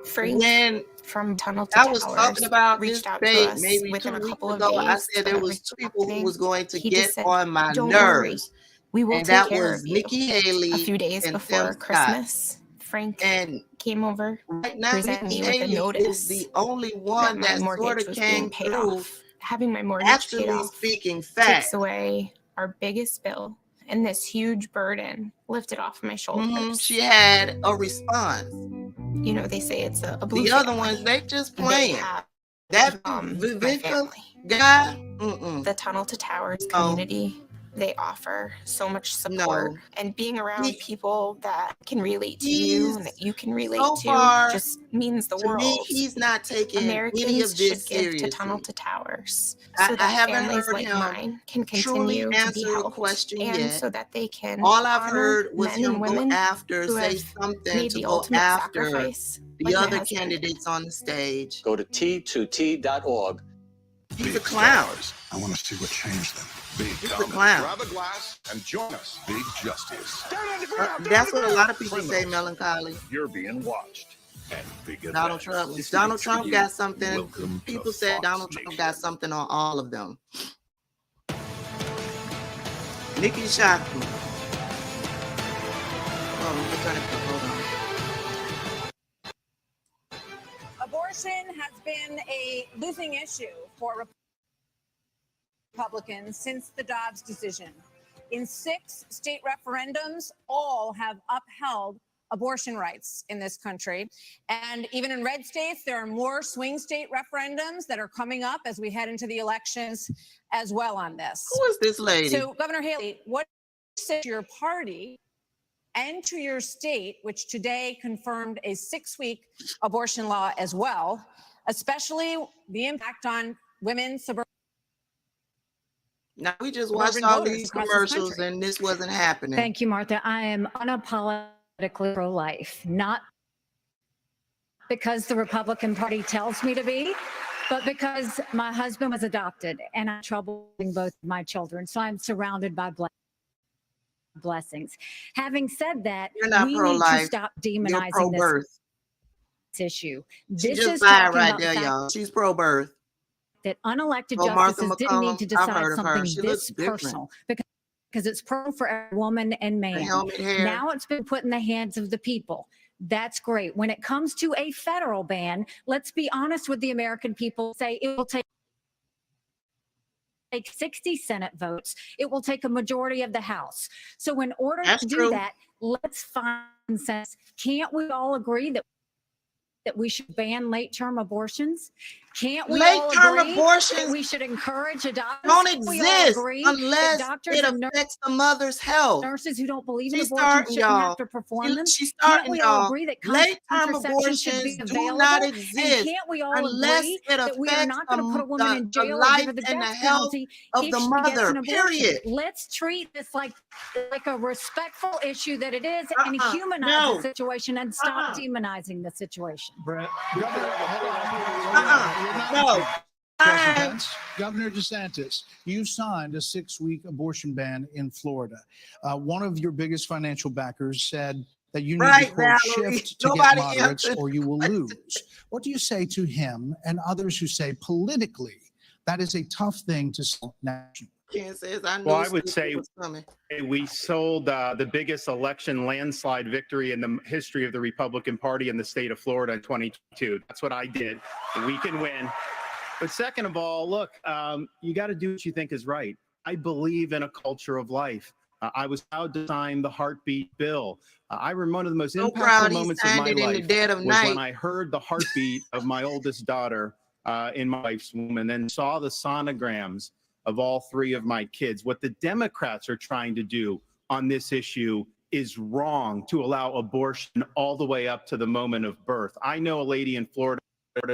Frank When from Tunnel to I was talking Towers about this reached out to debate us maybe within 2 a weeks couple of ago, I days said of there was 2 everything people who happening. was going to He get just said, on my "Don't worry, nerves, we will and take that care was of you." Nikki A Haley few days and before Tim Scott. Christmas, Frank And came over, right now, presented Nikki me with a Haley is notice the only that one my that sort mortgage of was being came paid through off. Having my mortgage paid actually off speaking takes facts. away our biggest bill, and this huge burden lifted off my shoulders. She had a response. You know, they say it's a blue The other family. ones, they just They playing. have That my Vivica family. guy, The Tunnel to Towers no, community, they offer so much support, no. and being around people that can relate to He's you and that you can relate so to far, just means the to me, world. he's not taking any Americans of should this give to Tunnel seriously. to Towers I so that haven't families heard like him mine can truly continue to be answer a helped, question and yet. so that they can All I've honor heard was men and him go women after, who say have something made to the go ultimate after sacrifice, the like my other husband. candidates on the stage. Go to t2t.org. He's a clown. I want to see what changed them. Big He's a comedy. clown. Grab a glass and join us. Big justice. That's what a lot of people say, Melancholy. You're being watched. And big Donald events. Trump. This Donald is for Trump you. got something. Welcome to People said Fox Donald Trump Nation. got something on all of them. Nikki shocked me. Hold on, we're trying to hold on. Abortion has been a losing issue for Republicans since the Dobbs decision. In 6 state referendums, all have upheld abortion rights in this country. And even in red states, there are more swing state referendums that are coming up as we head into the elections as well on this. Who is this lady? So, Governor Haley, what do you say to your party and to your state, which today confirmed a 6-week abortion law as well, especially the impact on women, suburban Now, we just watched all these across this commercials country. and this wasn't happening. Thank you, Martha. I am unapologetically pro-life, not because the Republican Party tells me to be, but because my husband was adopted and I have trouble with both of my children. So I'm surrounded by blessings. Having said that, You're not we need to pro-life. stop You're demonizing pro-birth. this issue. She This just is lied talking right about the there, fact y'all. She's pro-birth. that unelected Oh, Martha justices didn't need McCollum, to I've decide heard of her. something She looks this different. personal because it's personal for every woman and The man. helmet hair. Now it's been put in the hands of the people. That's great. When it comes to a federal ban, let's be honest with the American people. Say it will take 60 Senate votes. It will take a majority of the House. So in order That's to do true. that, let's find consensus. Can't we all agree that we should ban late-term abortions? Can't we all Late-term agree that abortions we should encourage adoption? don't Can't we all exist agree that unless doctors it and affects the mother's health. nurses who don't believe in She's abortion starting, shouldn't y'all. have to perform them? She's Can't starting, we all y'all. agree that Late-term contraception should be abortions available? do not And exist can't we all unless agree it that we are affects not going to put a woman in the jail or life give her the and the death health penalty of if the she gets mother, an abortion? period. Let's treat this like a respectful issue that it is and humanize No. the situation and stop demonizing the situation. Brett, No. Governor DeSantis, you signed a 6-week abortion ban in Florida. One of your biggest financial backers said that you need Right, to, quote, Valerie. shift to Nobody get moderates answered or you will lose. What do you say to him and others who say politically that is a tough thing to say nationally? Ken says, I knew Well, I would Steve say was coming. we sold the biggest election landslide victory in the history of the Republican Party in the state of Florida in 2022. That's what I did. We can win. But second of all, look, you got to do what you think is right. I believe in a culture of life. I was proud to sign the heartbeat bill. I remember one of the most So proud impactful he moments of signed my it in the life dead of was night. when I heard the heartbeat of my oldest daughter in my wife's womb and then saw the sonograms of all 3 of my kids. What the Democrats are trying to do on this issue is wrong, to allow abortion all the way up to the moment of birth. I know a lady in Florida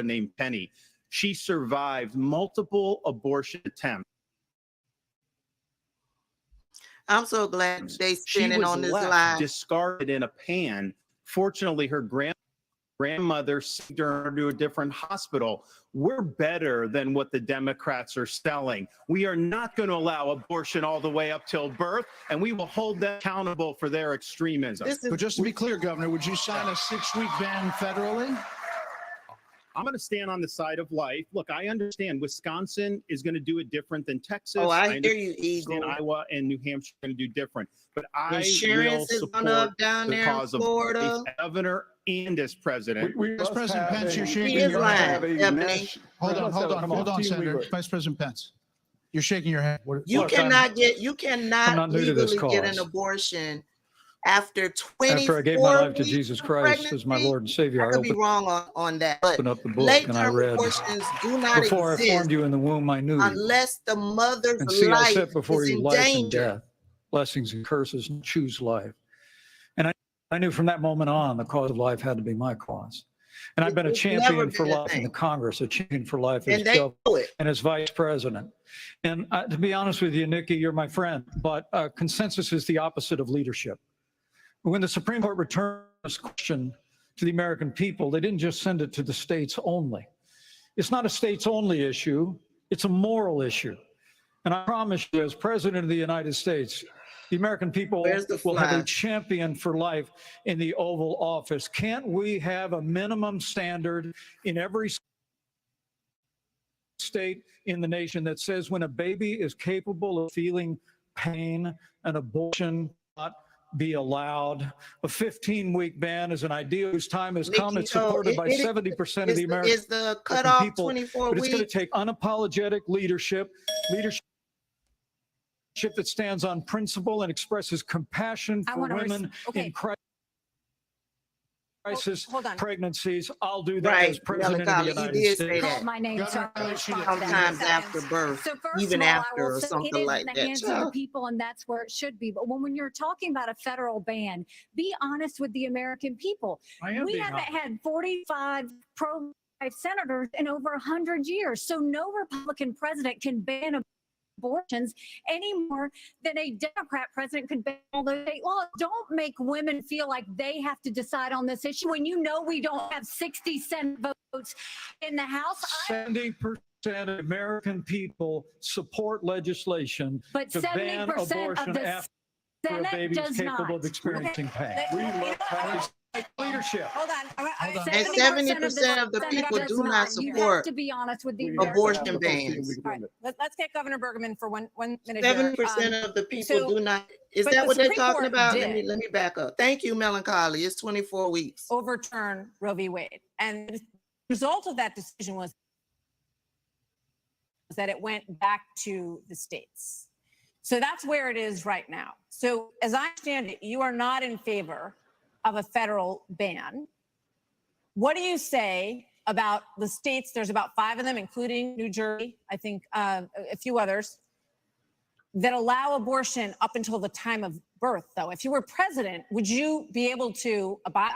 named Penny. She survived multiple abortion attempts. I'm so glad they She spinning was on this left line. discarded in a pan. Fortunately, her grandmother grandmother sent her to a different hospital. We're better than what the Democrats are selling. We are not going to allow abortion all the way up till birth, and we will hold them accountable for their extremism. But just to be clear, Governor, would you sign a 6-week ban federally? I'm going to stand on the side of life. Look, I understand Wisconsin is going to do it different than Texas. Oh, I hear you, understand Eagle. Iowa and New Hampshire are going to do different. But I will Insurance is support gone up down the there in cause of Florida. life, governor and as president. Vice President Pence, you're shaking He is your lying, head. Ebony. Hold on, Senator. Vice President Pence. You're shaking your head. You cannot legally get an abortion after 24 After I gave my life to weeks Jesus of Christ as my Lord and Savior, I I could be opened wrong on that, but up the book and I late-term read. abortions do not Before I exist formed you in the womb, I knew you. unless the mother's And see, I life set before is you in life and danger. death, blessings and curses, and choose life. And I knew from that moment on, the cause of life had to be my cause. And I've been a It's never champion for been a life in the thing. Congress, a champion for life as And they governor know it. and as vice president. And to be honest with you, Nikki, you're my friend, but consensus is the opposite of leadership. When the Supreme Court returned this question to the American people, they didn't just send it to the states only. It's not a states only issue, it's a moral issue. And I promise you, as President of the United States, the American people will have a champion for life in the Oval Office. Can't we have a minimum standard in every state in the nation that says when a baby is capable of feeling pain, an abortion not be allowed? A 15-week ban is an idea whose time has come. It's supported by 70% of the American Is the cutoff people, 24 but it's going to weeks? take unapologetic leadership that stands on principle and expresses compassion for women in crisis pregnancies. I'll do that as president of the United States. Called my name sometimes after birth, So first even of all, after I will or say something it is like in the that. hands of the people, and that's where it should be. But when you're talking about a federal ban, be honest with the American people. We haven't had 45 pro-life senators in over 100 years, so no Republican president can ban abortions any more than a Democrat president could ban all those state laws. Don't make women feel like they have to decide on this issue when you know we don't have 60 Senate votes in the House. 70% of American people support legislation But to ban 70% of abortion the after a Senate baby is does capable not. of experiencing pain. We look at leadership. Hold on. And 70% of the people do not You have support to be honest with the abortion bans. All right, let's get Governor Bergman for one minute. 70% of the people do not. Is but that the what they're Supreme talking Court about? did Let me back up. Thank you, Melancholy. It's 24 weeks. Overturn Roe v. Wade, and the result of that decision was that it went back to the states. So that's where it is right now. So as I understand it, you are not in favor of a federal ban. What do you say about the states? There's about 5 of them, including New Jersey, I think a few others, that allow abortion up until the time of birth, though. If you were president, would you be able to abide?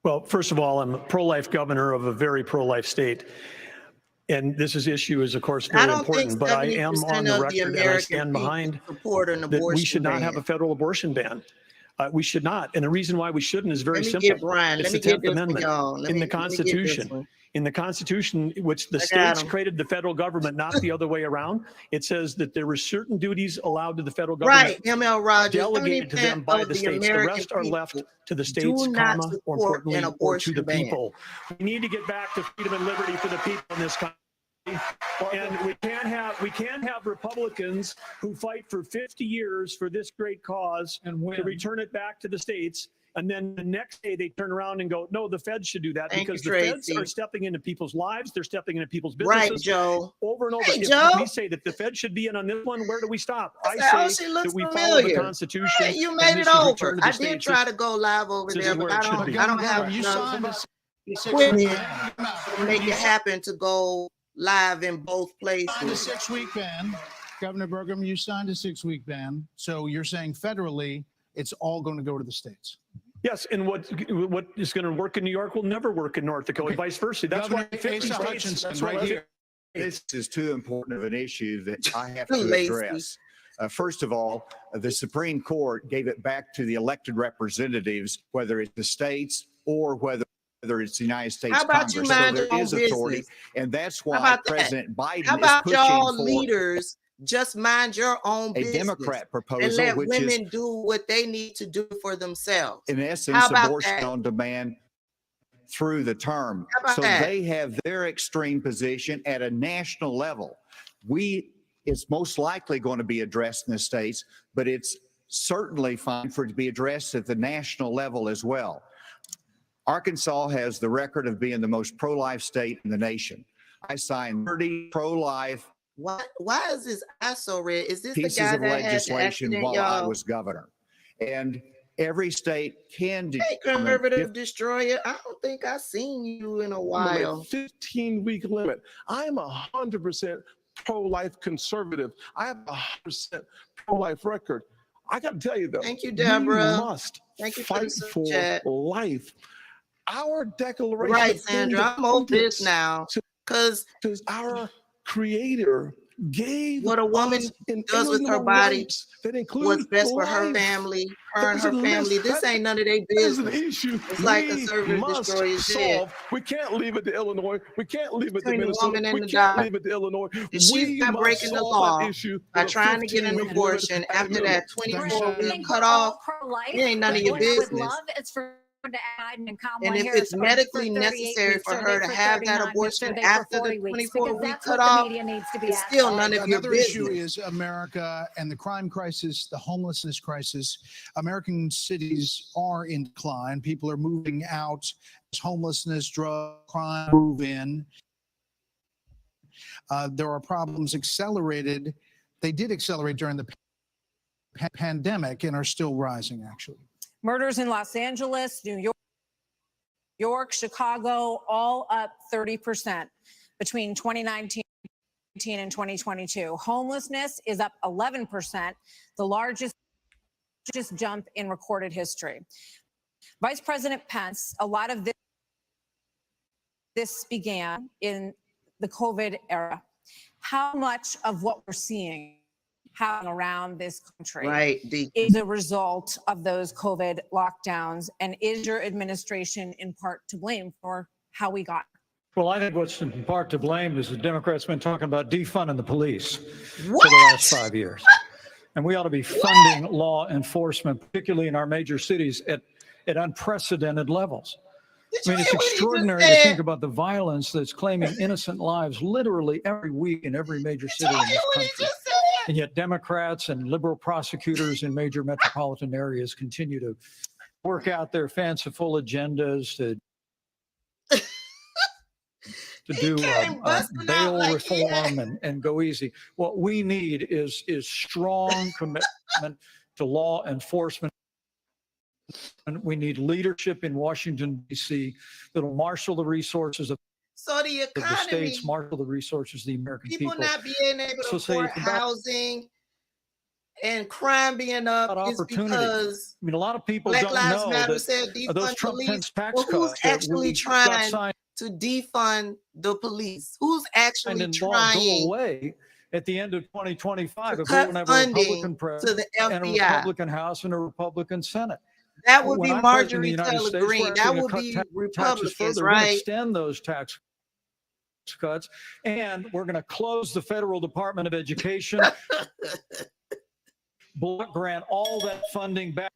Well, first of all, I'm a pro-life governor of a very pro-life state. And this issue is, of course, very important, but I am on the record and I stand behind that we should not have a federal abortion ban. We should not. And the reason why we shouldn't is very simple. It's the 10th Amendment in the Constitution. In the Constitution, which the states created the federal government, not the other way around, it says that there were certain duties allowed to the federal government, Right, ML Rogers, delegated to them by the states. The rest are left to the states, comma, or importantly, or to the people. We need to get back to freedom and liberty for the people in this country. And we can't have Republicans who fight for 50 years for this great cause and to return it back to the states. And then the next day they turn around and go, no, the feds should do that because the feds are stepping into people's lives. They're stepping into people's businesses. Right, Joe. Over and over. Hey, if Joe. we say that the feds should be in on this one, where do we stop? Oh, I she say looks that we familiar. follow the Constitution. Hey, you and made this it is return over. to the I did states. try to go live over This there, is but where it should be. I don't have You signed enough a equipment to make it happen to go live in both places. Signed a 6-week ban. Governor Bergman, you signed a 6-week ban. So you're saying federally, it's all going to go to the states. Yes, and what is going to work in New York will never work in North Dakota, vice versa. That's Governor why 50 Asa states. Hutchinson, That's right why here. This is too important of an issue that I have to Lazy. address. First of all, the Supreme Court gave it back to the elected representatives, whether it's the states or whether whether it's the United States How about you Congress. mind So your there own is authority, business? and that's How why about that? President How Biden is about pushing y'all for leaders just mind your own a business Democrat and proposal, let which women is, do what they need to do for themselves? in How essence, about abortion that? on demand through the term. How about So that? they have their extreme position at a national level. It's most likely going to be addressed in the states, but it's certainly fine for it to be addressed at the national level as well. Arkansas has the record of being the most pro-life state in the nation. I signed 30 pro-life Why is this eye so red? Is this the pieces guy of that had the legislation accident, while I y'all? was governor. And every state can Hey, determine conservative destroyer. I don't think I've seen you in a while. 15-week limit. I'm 100% pro-life conservative. I have a 100% pro-life record. I got to tell you though, Thank you, Deborah. we must Thank you for the fight super for chat. life. Our declaration Right, of Sandra. I'm over this independence, now. Because our creator gave what a woman us does with her inalienable body, rights that include what's best for her life. family, her and There's her a family. list. This ain't none of their That is an business. issue It's like we conservative must destroyers did solve. We can't leave it to Illinois. We can't leave it to between the Minnesota. woman and We the can't doctor. leave it to Illinois. If she's We not must breaking the solve law that issue by with a trying to get an 15-week limit abortion at a after minimum. that 24-week think we're cutoff, all pro-life. it ain't none of But your what I would business. love is for to Biden and Kamala And if Harris it's are medically they for 38 necessary weeks, for are her they to for have that 39 weeks, abortion are they after for the 40 weeks? Because 24-week that's what the cutoff, media needs to be it's asking. still All none right, of your another issue business. is America and the crime crisis, the homelessness crisis. American cities are in decline. People are moving out as homelessness, drug crime move in. There are problems accelerated. They did accelerate during the pandemic and are still rising, actually. Murders in Los Angeles, New York, Chicago, all up 30% between 2019 and 2022. Homelessness is up 11%, the largest jump in recorded history. Vice President Pence, a lot of this began in the COVID era. How much of what we're seeing happening around this country is a result of those COVID lockdowns, and is your administration in part to blame for how we got here? Well, I think what's in part to blame is the Democrats been talking about defunding the police for the last 5 years. And we ought to be funding law enforcement, particularly in our major cities, at unprecedented levels. I mean, it's extraordinary to think about the violence that's claiming innocent lives literally every week in every major city in this country. And yet Democrats and liberal prosecutors in major metropolitan areas continue to work out their fanciful agendas to do bail reform and go easy. What we need is strong commitment to law enforcement. And we need leadership in Washington, D.C. that'll marshal the resources of the economy, the states, marshal the resources of the American people. People not being able to afford housing and crime being up is because I mean, a lot of people Black don't Lives know Matter that said defund those Trump police. Pence tax Well, who's cuts that actually we trying got to defund the police? Who's actually go trying away at the end of 2025 to if we cut don't have a Republican funding to president the and a FBI? Republican House and a Republican Senate? That would When be I'm president of the Marjorie United Taylor States, we're Greene. actually That gonna would cut be taxes Republicans, further. We're going to right? extend those tax cuts, and we're going to close the Federal Department of Education, block grant all that funding back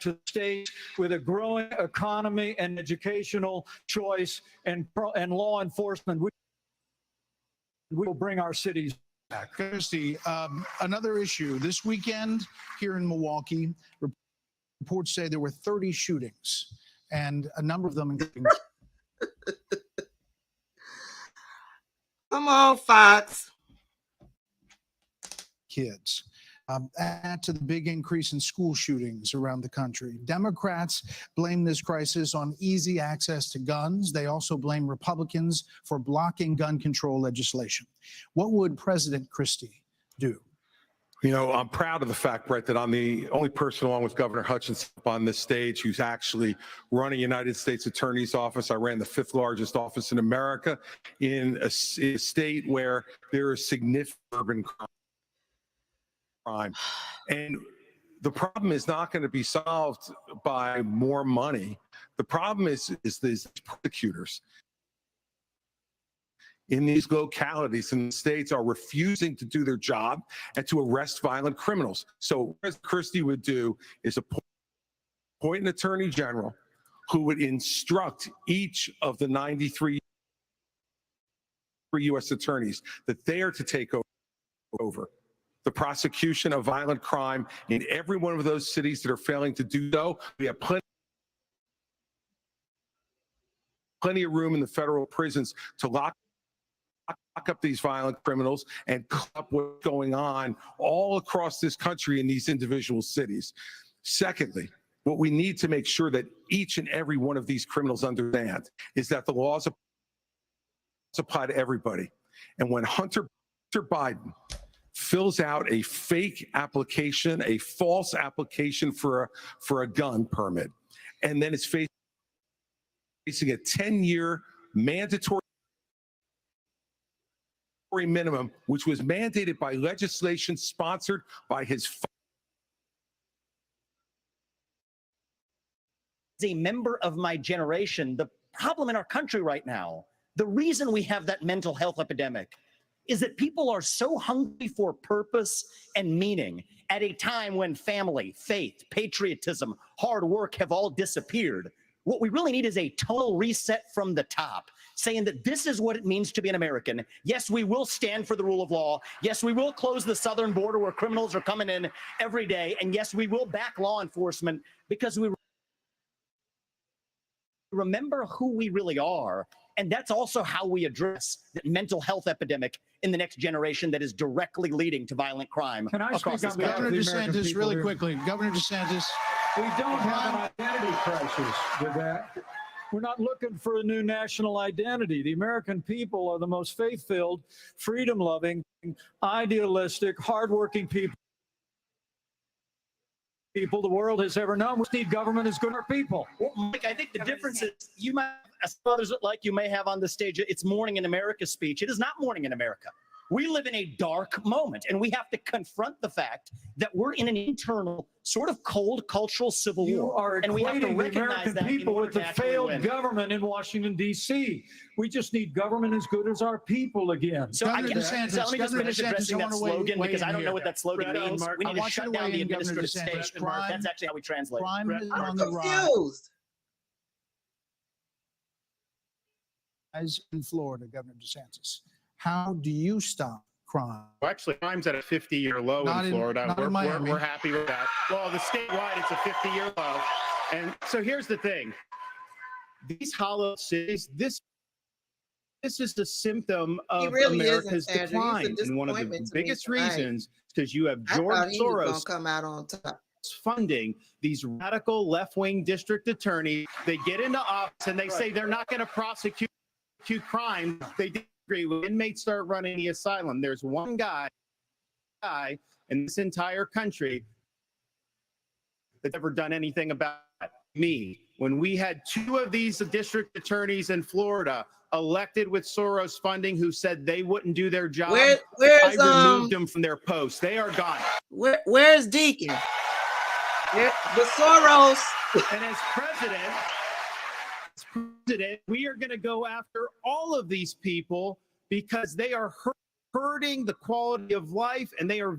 to the states with a growing economy and educational choice and law enforcement. We will bring our cities back. Christy, another issue this weekend here in Milwaukee, reports say there were 30 shootings, and a number of them including Come on, Fox. kids. Add to the big increase in school shootings around the country. Democrats blame this crisis on easy access to guns. They also blame Republicans for blocking gun control legislation. What would President Christie do? You know, I'm proud of the fact, Brett, that I'm the only person along with Governor Hutchinson on this stage who's actually running United States Attorney's Office. I ran the 5th largest office in America in a state where there is significant urban crime. And the problem is not going to be solved by more money. The problem is these prosecutors in these localities and the states are refusing to do their job and to arrest violent criminals. So what Christie would do is appoint an attorney general who would instruct each of the 93 U.S. attorneys that they are to take over the prosecution of violent crime in every one of those cities that are failing to do so. We have plenty of room in the federal prisons to lock up these violent criminals and clean up what's going on all across this country in these individual cities. Secondly, what we need to make sure that each and every one of these criminals understand is that the laws apply to everybody. And when Hunter Biden fills out a fake application, a false application for a gun permit, and then is facing a 10-year mandatory minimum, which was mandated by legislation sponsored by his As a member of my generation, the problem in our country right now, the reason we have that mental health epidemic is that people are so hungry for purpose and meaning at a time when family, faith, patriotism, hard work have all disappeared. What we really need is a total reset from the top, saying that this is what it means to be an American. Yes, we will stand for the rule of law. Yes, we will close the southern border where criminals are coming in every day. And yes, we will back law enforcement because we remember who we really are. And that's also how we address the mental health epidemic in the next generation that is directly leading to violent crime. Can I speak on Governor DeSantis really quickly? Governor DeSantis. We don't have an identity crisis with that. We're not looking for a new national identity. The American people are the most faith-filled, freedom-loving, idealistic, hardworking people the world has ever known. We need government as good as our people. Well, Mike, I think the difference is you might, as others like you may have on the stage, it's Morning in America speech. It is not Morning in America. We live in a dark moment, and we have to confront the fact that we're in an internal, sort of cold cultural civil war. And we have to recognize that people with the failed government in Washington, D.C. We just need government as good as our people again. So let me just finish addressing that slogan because I don't know what that slogan means. We need to shut down the administrative state. That's actually how we translate. Crime is on the rise in Florida, Governor DeSantis. How do you stop crime? Well, actually, crime's at a 50-year low in Florida. We're happy with that. Well, the statewide, it's a 50-year low. And so here's the thing. These hollow cities, this is the symptom of America's decline. And one of the biggest reasons is because you have George Soros come out on top. Funding these radical left-wing district attorneys. They get into office and they say they're not going to prosecute crime. They disagree. When inmates start running the asylum, there's one guy in this entire country that's ever done anything about it. Me. When we had two of these district attorneys in Florida elected with Soros funding who said they wouldn't do their job, I removed them from their posts. They are gone. Where's Deacon? The Soros. And as president, we are going to go after all of these people because they are hurting the quality of life and they are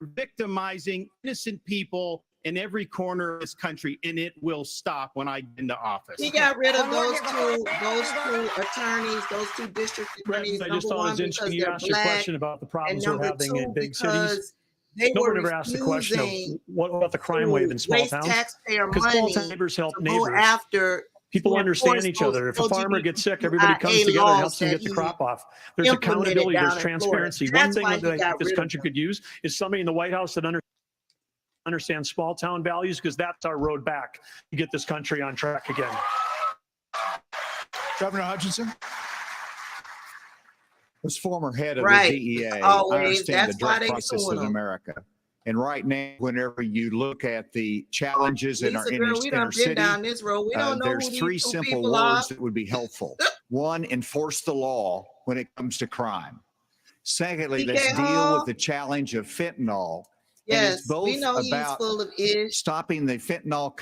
victimizing innocent people in every corner of this country, and it will stop when I get into office. He got rid of those two attorneys, those two district attorneys. I just thought it was interesting you asked a question about the problems we're having in big cities. Nobody ever asked the question of what about the crime wave in small towns? Because small town neighbors help neighbors. People understand each other. If a farmer gets sick, everybody comes together and helps them get the crop off. There's accountability, there's transparency. One thing that I think this country could use is somebody in the White House that understands small town values, because that's our road back to get this country on track again. Governor Hutchinson? Was former head of the DEA. I understand the drug process in them. America. And right now, whenever you look at the challenges in our inner city, there's three simple words that would be helpful. One, enforce the law when it comes to crime. Secondly, let's deal with the challenge of fentanyl. Yes, and it's both we know about he's full of ish. Stopping the fentanyl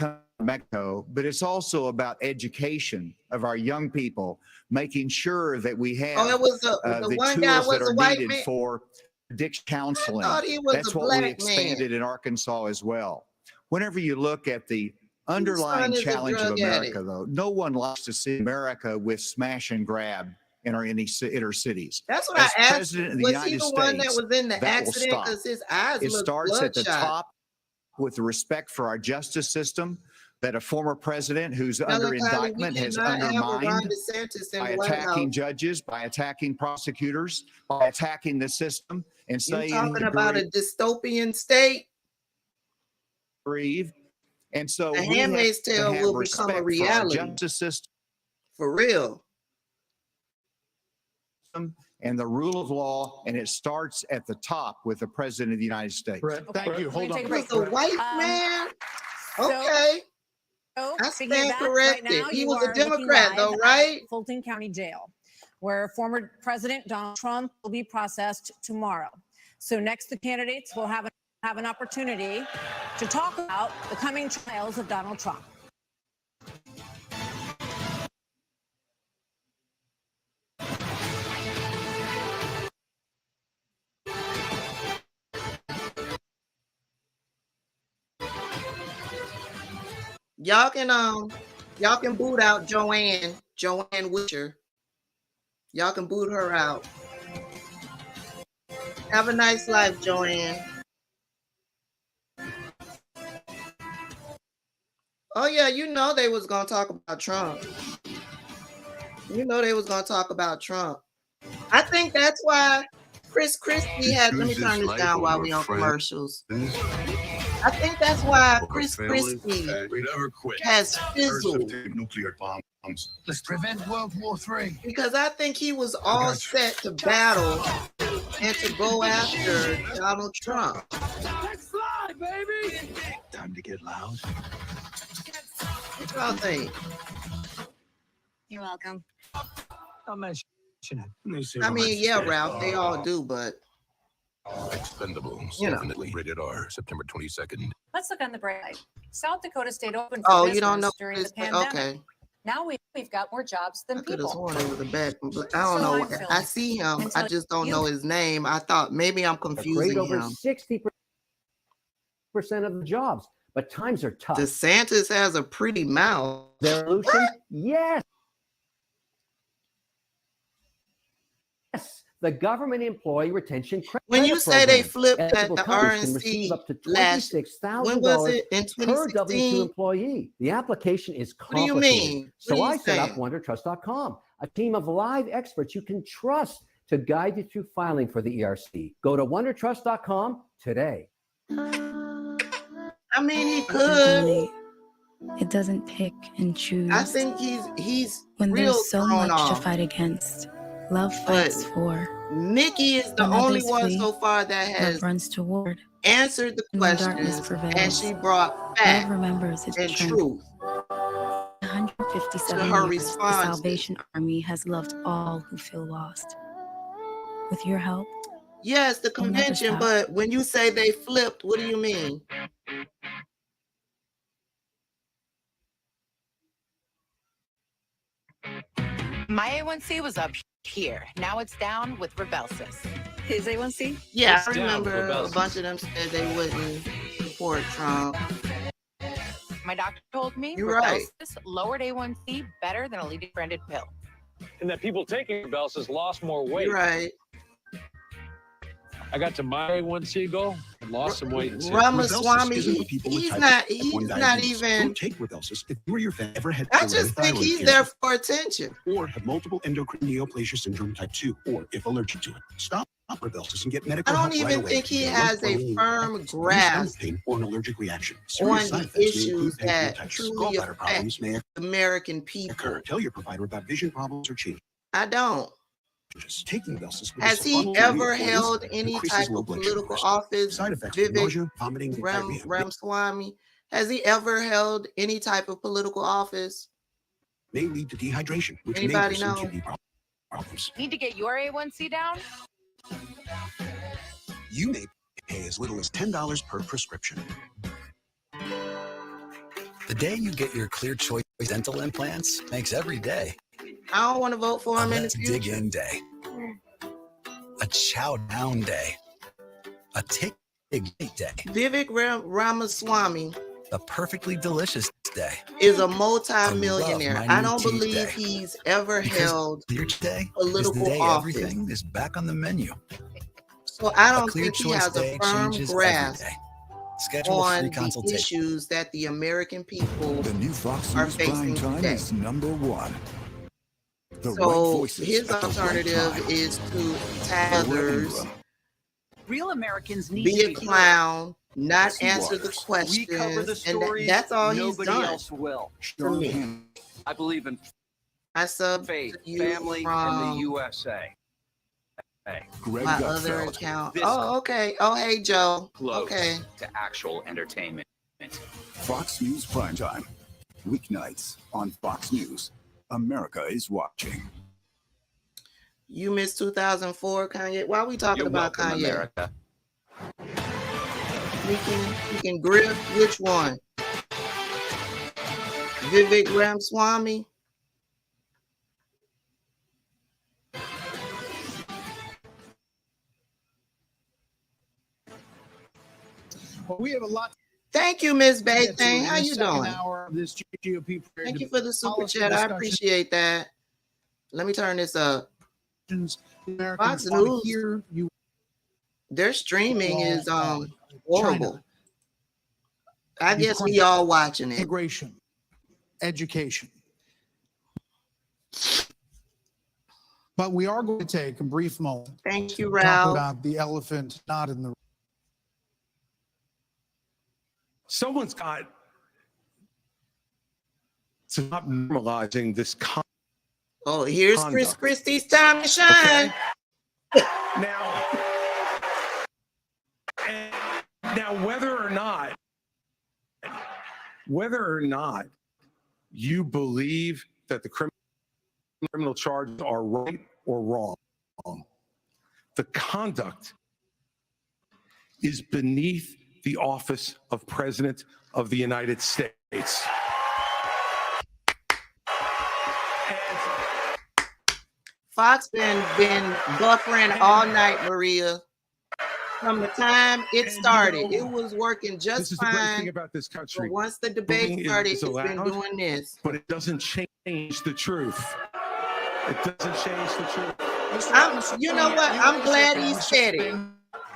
Mexico, but it's also about education of our young people, making sure that we have it was the one guy tools that was are a white needed man? for addiction counseling. I thought he was That's a what we black expanded man. in Arkansas as well. Whenever you look at the underlying son is a challenge of drug America, addict. though, no one likes to see America with smash and grab in our inner cities. That's what As I asked. President of the Was United he the States, one that was in the that will accident? stop. Because his eyes It look starts at the bloodshot. top with the respect for our justice system that a former president who's under indictment has undermined by attacking judges, by attacking prosecutors, by attacking the system, and You're saying talking about a dystopian state. breathe. And so The we Handmaid's have to Tale have will become a respect for our reality. justice system For real. and the rule of law, and it starts at the top with the president of the United States. Brett, thank you. Hold on. He was a white man? so- Okay. So, I speaking of stand that, corrected. right now, He you was a are looking Democrat, live though, at right? Fulton County Jail, where former President Donald Trump will be processed tomorrow. So next, the candidates will have an opportunity to talk about the coming trials of Donald Trump. Y'all can boot out Joanne Wisher. Y'all can boot her out. Have a nice life, Joanne. Oh yeah, you know they was gonna talk about Trump. You know they was gonna talk about Trump. I think that's why Chris Christie had. Let me turn this down while we on commercials. I think that's why Chris Christie has fizzled. Nuclear bombs. Let's prevent World War III. Because I think he was all set to battle and to go after Donald Trump. Let's fly, baby! Time to get loud. What y'all think? You're welcome. I'll mention it. I mean, yeah, Ralph, they all do, but Expendables, you know. definitely rated R, September 22nd. Let's look on the bright side. South Dakota stayed open oh, for you don't know business during the this? pandemic. Okay. Now we've got more jobs than I could have people. sworn it was a bad. I don't know. I see him. I Until just don't you- know his name. I thought maybe I'm confusing Create over him. 60% of the jobs, but times are tough. DeSantis has a pretty mouth. Their solution? Yes. Yes. The government employee retention credit When you say they program. flipped at Eligible the companies can RNC receive up to last, when was $26,000 it? In per W-2 2016? employee. The application is What do you complicated. mean? What So are you I set up saying? WonderTrust.com, a team of live experts you can trust to guide you through filing for the ERC. Go to WonderTrust.com today. I mean, he could. It doesn't pick and choose. I think he's when real there's so thrown much off. to fight against. Love fights for. Nikki is the When only others one flee, so far that love has runs toward. answered the And when darkness questions, prevails, and she brought love fact remembers its and strength. truth 157 to her years, the responses. Salvation Army has loved all who feel lost. With your help, Yes, the We'll never convention, stop. but when you say they flipped, what do you mean? My A1C was up here. Now it's down with Rybelsus. His A1C? Yeah, It's I down remember for a Belsis. bunch of them said they wouldn't support Trump. My doctor told me You're right. Rybelsus lowered A1C better than a leading branded pill. And that people taking Rybelsus lost more weight. You're right. I got to my A1C goal and lost some weight. Ramaswamy, he's not even. Don't take Rybelsus if you or your family ever had I just think thyroid he's cancer, there for attention. or have multiple endocrine neoplasia syndrome type 2, or if allergic to it. Stop Rybelsus and get medical I help don't right even away. think he If you has have a lung firm problems, stomach grasp pain, or an allergic reaction. on Serious side the effects may issues include that pancreatitis, truly gallbladder problems affect may American people. occur. Tell your provider about vision problems or changes. I don't. Taking Rybelsus with Has a he funnel ever to your held organs any increases type low of blood sugar political risk. office? Side effects: Vivek nausea, vomiting, and diarrhea. Ramaswamy, has he ever held any type of political office? May lead to dehydration, which may Anybody worsen know? kidney problems. Need to get your A1C down? You may pay as little as $10 per prescription. The day you get your Clear Choice dental implants makes every day I don't want to vote for him in the Let's future. Dig In day, a chow down day, a take big day, Vivek Ramaswamy a perfectly delicious day, is a multi-millionaire. I love I my don't new teeth believe day. he's ever Because held Clear Day is the political day office. everything is back on the menu. So I A don't Clear think he Choice has a day firm changes grasp every day. Schedule a on free the consultation. issues that the American people The new Fox are News Prime facing Time today. is #1. The right So voices his at the right alternative time. is to tag others, Real Americans need be to a be clown, not Jesse answer the Waters. We cover the questions, and stories that's all he's nobody done else will. to me. I believe in I sub faith, to you family, and the from USA. Greg my other Gutfeld. account. This Oh, okay. Oh, hey, Joe. close Okay. to actual entertainment. Fox News Prime Time. Weeknights on Fox News. America is watching. You missed 2004, Kanye. Why are we talking You're about welcome, Kanye? America. We can grip which one? Vivek Ramaswamy. Well, we have a lot. Thank you, Miss to get to Bathing. in How the you second doing? hour of this GOP Thank you for the super policy chat. I discussion. appreciate that. Let me turn this up. Americans Fox want to News, hear you. their streaming is China, horrible. I guess we all watching it. Immigration, education. But we are going to take a brief moment. Thank you, to Ralph. talk about the elephant not in the room. Someone's got to stop normalizing this Oh, here's conduct. Chris Christie's time to shine. Okay? Now, whether or not you believe that the criminal charges are right or wrong, the conduct is beneath the office of President of the United States. Fox been buffering all night, Maria. From the time it started, it was working This just is the great fine. thing about this country. But once the debate Bullying started, is it's been allowed, doing this. but it doesn't change the truth. It doesn't change the truth. You know what? I'm glad he said it.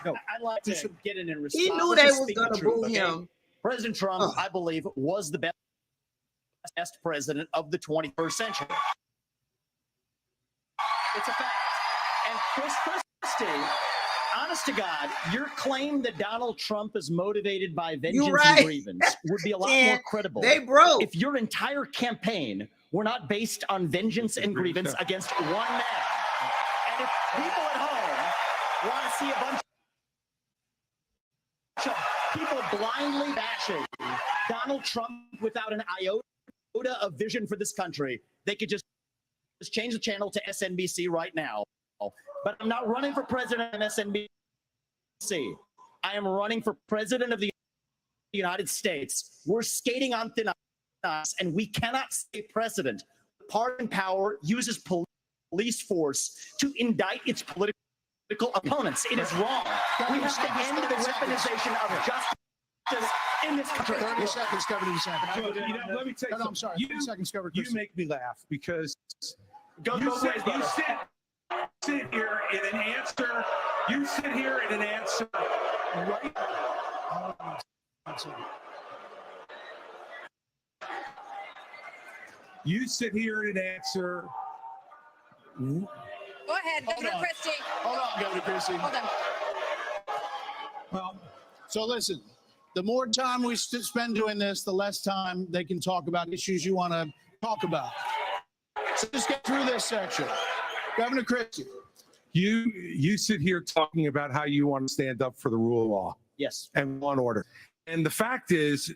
No, I'd like to get in and respond. He knew Let's they just was speak gonna the truth, boo okay? him. President Trump, I believe, was the best president of the 21st century. It's a fact. And Chris Christie, honest to God, your claim that Donald Trump is motivated by vengeance right. and grievance would be a lot more credible. They broke. If your entire campaign were not based on vengeance and grievance against one man. And if people at home want to see a bunch of people blindly bashing Donald Trump without an iota of vision for this country, they could just change the channel to SNBC right now. But I'm not running for president of MSNBC. I am running for president of the United States. We're skating on thin ice, and we cannot stay precedent. Pardon power uses police force to indict its political opponents. It is wrong. We have to end the weaponization of justice in this country. 30 seconds, Governor. Let me tell you, I'm sorry. 30 seconds, Governor. You make me laugh because you sit here in an answer. You sit here in an answer right. You sit here in an answer. Go ahead, Governor Christie. Hold on, Governor Christie. Hold on. Well, so listen, the more time we spend doing this, the less time they can talk about issues you want to talk about. So just get through this section. Governor Christie. You sit here talking about how you want to stand up for the rule of law. Yes. And law and order. And the fact is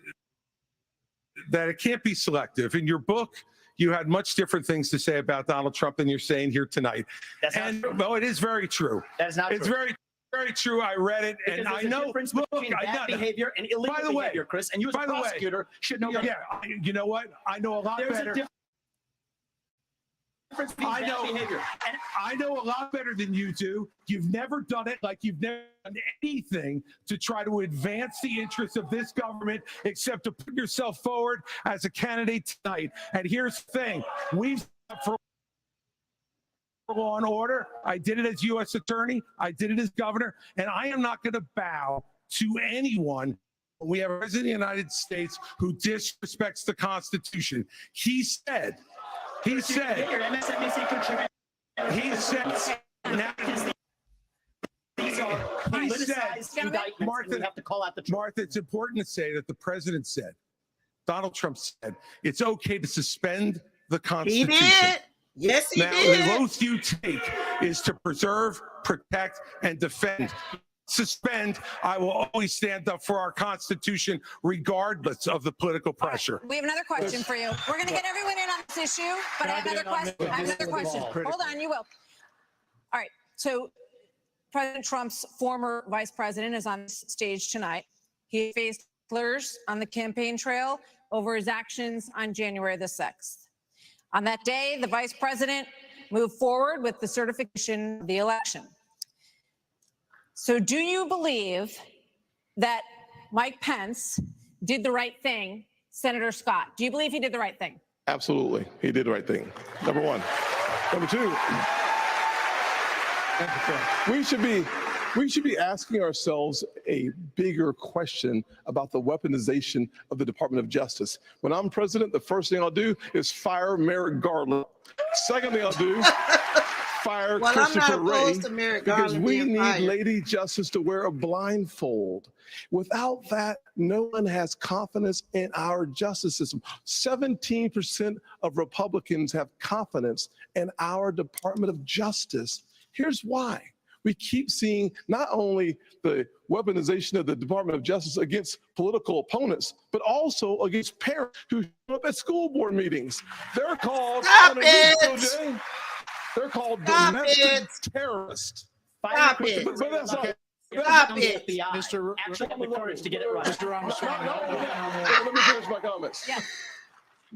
that it can't be selective. In your book, you had much different things to say about Donald Trump than you're saying here tonight. That's not true. Well, it is very true. That is not It's true. very very true. I read it, and Because I there's a know. difference Look, between bad behavior and illegal by the way, behavior, Chris. And you, as a prosecutor, should know better. Yeah, you know what? I know a lot There's better. a difference between I know, bad behavior. and I know a lot better than you do. You've never done it like you've never done anything to try to advance the interests of this government except to put yourself forward as a candidate tonight. And here's the thing: we've for law and order. I did it as U.S. attorney. I did it as governor, and I am not going to bow to anyone. We have a president of the United States who disrespects the Constitution. He said. He said, Martha, it's important to say that the president said, Donald Trump said, it's okay to suspend the Constitution. He did. Yes, he did. Now, the oath you take is to preserve, protect, and defend. Suspend, I will always stand up for our Constitution, regardless of the political pressure. We have another question for you. We're going to get everyone in on this issue, but I have another question. I have another question. Hold on, you will. All right. So President Trump's former vice president is on this stage tonight. He faced slurs on the campaign trail over his actions on January the 6th. On that day, the vice president moved forward with the certification of the election. So do you believe that Mike Pence did the right thing, Senator Scott? Do you believe he did the right thing? Absolutely. He did the right thing. Number one. Number two, we should be asking ourselves a bigger question about the weaponization of the Department of Justice. When I'm president, the first thing I'll do is fire Merrick Garland. Second thing I'll do, fire Christopher Wray, because we need Lady Justice to wear a blindfold. Without that, no one has confidence in our justice system. 17% of Republicans have confidence in our Department of Justice. Here's why. We keep seeing not only the weaponization of the Department of Justice against political opponents, but also against parents who show up at school board meetings. They're called they're called domestic terrorists. Stop it. But that's not, Stop it. Mr. Actually have the courage to get it right. Mr. Ramaswamy. Let me finish my comments. Yeah.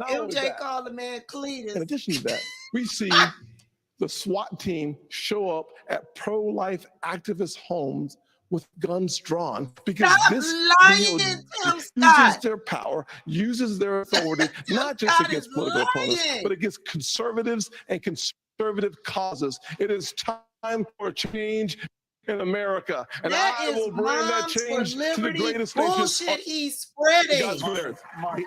MJ called the man Cletus. In addition to that, we see the SWAT team show up at pro-life activist homes with guns drawn because this uses their power, uses their authority, not just against political opponents, but against conservatives and conservative causes. It is time for a change in America, and I will bring that change to the greatest nation. Bullshit he's spreading.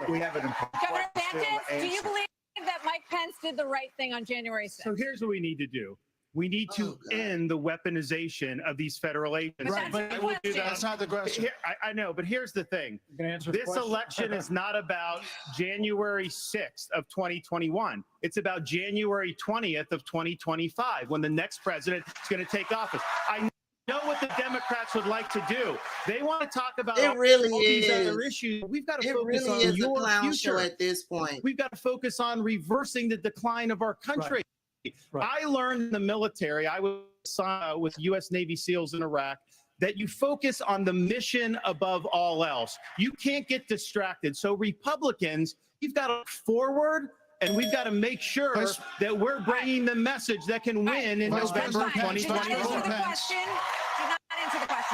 We have an Governor DeSantis, do you believe that Mike Pence did the right thing on January 6th? So here's what we need to do. We need to end the weaponization of these federal agents. Right, but that's not the question. I know, but here's the thing. This election is not about January 6th of 2021. It's about January 20th of 2025, when the next president is going to take office. I know what the Democrats would like to do. They want to talk about all these other issues. We've got to focus on your future at this point. We've got to focus on reversing the decline of our country. Right. I learned in the military, I was with U.S. Navy SEALs in Iraq, that you focus on the mission above all else. You can't get distracted. So Republicans, you've got to look forward, and we've got to make sure that we're bringing the message that can win in November 2024.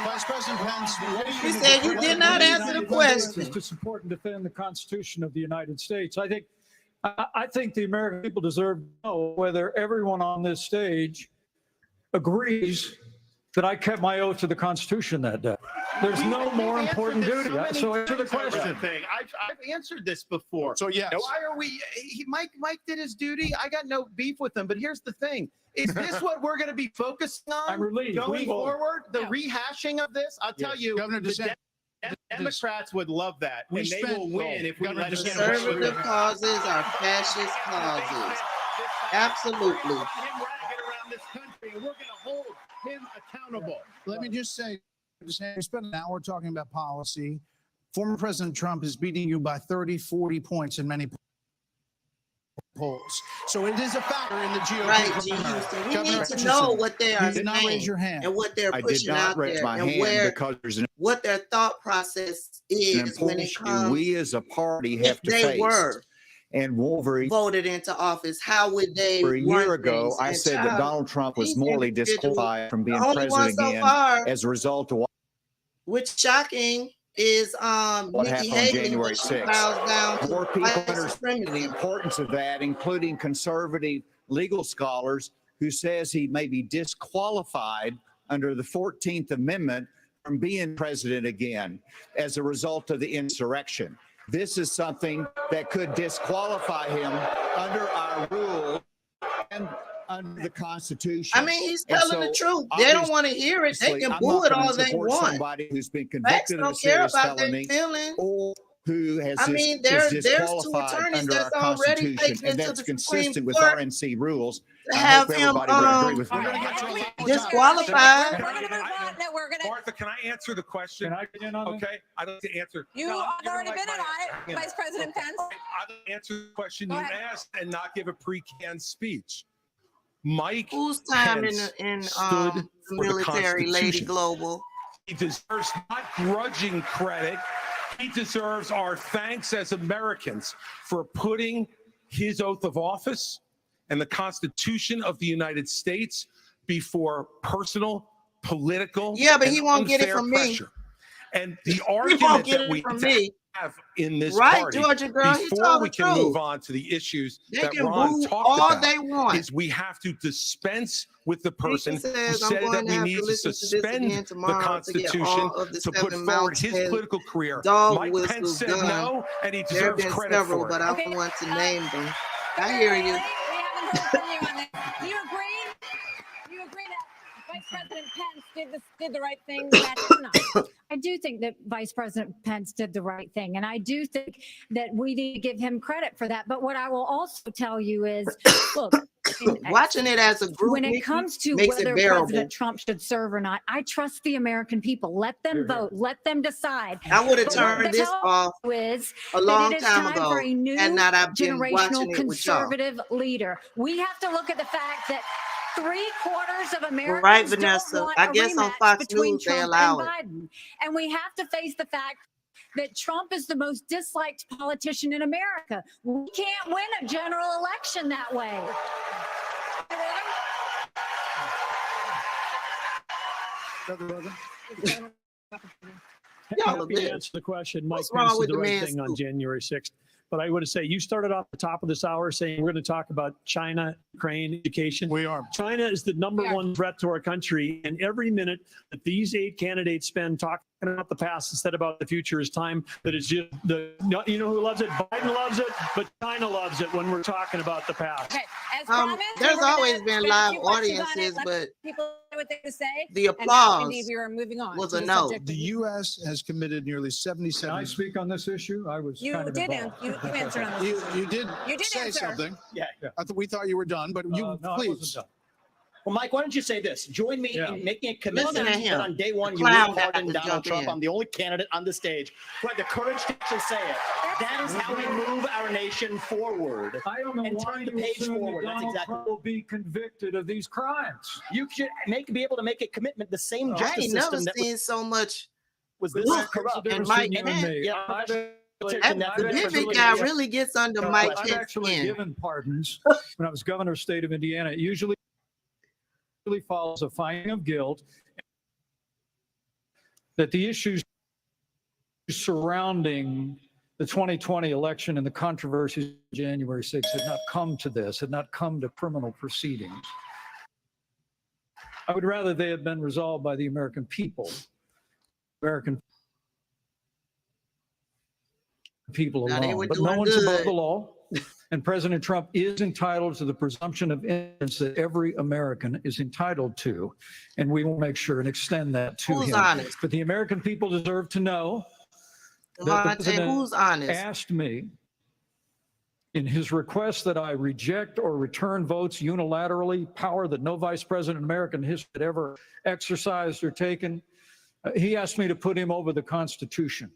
Vice President Pence, he said you did not answer the question. To support and defend the Constitution of the United States. I think the American people deserve to know whether everyone on this stage agrees that I kept my oath to the Constitution that day. There's no more important duty. So answer the question. I've answered this before. So yes. Why are we? Mike did his duty. I got no beef with him. But here's the thing: is this what we're going to be focusing on going forward? The rehashing of this? I'll tell you, Governor DeSantis. Democrats would love that, and they will win if we let them get away with Conservative causes are fascist causes. Absolutely. Him get around this country, and we're going to hold him accountable. Let me just say, we spent an hour talking about policy. Former President Trump is beating you by 30, 40 points in many polls. So it is a factor in the GOP. Right, G. Houston. We need to know what they are did not raise your hand. and what they're I did pushing not out raise there my and hand where because there's an what their thought process is when it issue comes we as a party if have to they face. were And Wolverine, voted into office, how would they for a run year ago, things? I And said that child, Donald Trump was these morally individuals, disqualified from being the only one president so again far, as a result of what which shocking is Nikki happened on Haley, January but she 6th. bows down to More people white understand the supremacy. importance of that, including conservative legal scholars who says he may be disqualified under the 14th Amendment from being president again as a result of the insurrection. This is something that could disqualify him under our rule and under the Constitution. I mean, he's telling the truth. They don't want to hear it. They can I'm boo not it gonna all they support want. somebody who's been Facts convicted of a don't care serious about their felony feelings. or who has I mean, there's two disqualified attorneys under our that's already Constitution, taken and into that's the Supreme consistent with Court RNC rules. to I have hope him everybody would agree with me. disqualified. Martha, can I answer the question? Can I get in on this? Okay, I'd like to answer. You No, I'm have giving already my- been in my- on it, Vice President Pence. I'd like to answer the question Go you ahead. asked and not give a pre-canned speech. Mike Whose time Pence in stood the for military, the Lady Constitution. Global? He deserves not grudging credit. He deserves our thanks as Americans for putting his oath of office and the Constitution of the United States before personal, political, Yeah, but he and won't get it unfair from me. pressure. And the He won't argument get that it we from me. have in this Right, party, Georgia girl, he before told we the can truth. move on to the issues They that can Ron boo talked all about, they want. is we have to dispense with the person who says, "I'm said going that to we have need to to listen to this suspend again the tomorrow to get Constitution all of the to put 7 forward his mountain political career. dog Mike Pence whistles said done. no, and he There have deserves been credit several, for it. but I don't want to name them. I hear you. We haven't heard from you on this. Do you agree? Do you agree that Vice President Pence did the right thing? I do think that Vice President Pence did the right thing. And I do think that we need to give him credit for that. But what I will also tell you is, look, Watching it as a group when it Nikki, comes to makes it whether bearable. President Trump should serve or not, I trust the American people. Let them vote. Let them decide. I would have But what turned the this tell off is a that long it is time time ago, for a new and not I've been watching generational it with y'all. conservative leader. We have to look at the fact that 3/4 of Americans Right, don't Vanessa. want I a guess on rematch Fox between News they Trump allow and it. Biden. And we have to face the fact that Trump is the most disliked politician in America. We can't win a general election that way. Happy to answer the question. Mike What's wrong Pence did with the the right man's thing on scoop? January 6th. But I would say you started off the top of this hour saying we're going to talk about China, Ukraine, education. We are. China is the number one threat to our country. And every minute that these 8 candidates spend talking about the past instead about the future is time that is just you know who loves it? Biden loves it, but China loves it when we're talking about the past. Okay, as promised, There's we're always gonna been spend a live few questions on it, audiences, let but people say what they have to say. the And now, applause indeed, we are moving on was to a the no. subject The of- U.S. has committed nearly 77. Can I speak on this issue? I was You kind of did involved. you answered on this. You did You did say answer. something. Yeah. We thought you were done, but you No, I please. wasn't done. Well, Mike, why don't you say this? Join me Yeah. in making a commitment Listen to him. that on day one The you clown will guy pardon to Donald jump Trump. in. I'm the only candidate on the stage who had the courage to actually say it. That is how we move our nation forward. I don't know and why turn the you page assume that forward. That's Donald exactly. Trump will be convicted of these crimes. You should be able to make a commitment. The same I justice ain't never system that seen so much. was this Look, corrupt. and Mike You and me. Yeah, I've That actually- David guy really gets under Mike I've Pence's actually skin. given pardons when I was governor of the state of Indiana. It usually follows a finding of guilt that the issues surrounding the 2020 election and the controversies of January 6th had not come to this, had not come to criminal proceedings. I would rather they had been resolved by the American people, American people Now they alone. were But no doing one's above good. the law. And President Trump is entitled to the presumption of innocence that every American is entitled to. And we will make sure and extend that to Who's him. honest? But the American people deserve to know that the Devontae, president who's honest? asked me in his request that I reject or return votes unilaterally, power that no vice president in American history had ever exercised or taken. He asked me to put him over the Constitution.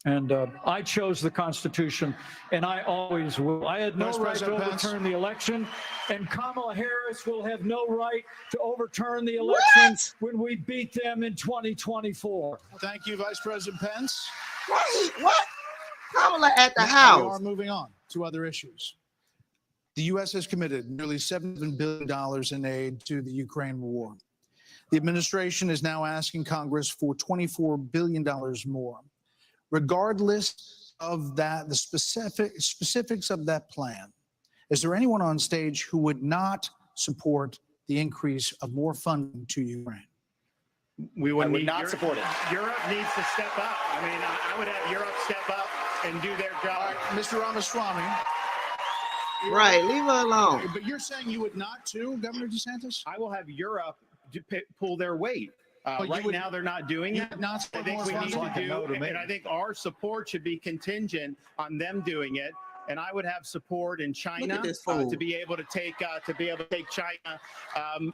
And I chose the Constitution, and I always will. I had no Vice right President to Pence. overturn the election, and Kamala Harris will have no right to overturn the election when we beat them in 2024. Thank you, Vice President Pence. Wait, what? Kamala at the We are house. moving on to other issues. The U.S. has committed nearly $7 billion in aid to the Ukraine war. The administration is now asking Congress for $24 billion more. Regardless of that, the specifics of that plan, is there anyone on stage who would not support the increase of more funding to Ukraine? We would not support it. Europe needs to step up. I mean, I would have Europe step up and do their job. Mr. Ramaswamy. Right, leave her alone. But you're saying you would not too, Governor DeSantis? I will have Europe pull their weight. But Right now, they're not doing you it. would not I support think more we need funding? to do, and I think our support should be contingent on them doing it. And I would have support in China this fool. to be able to take China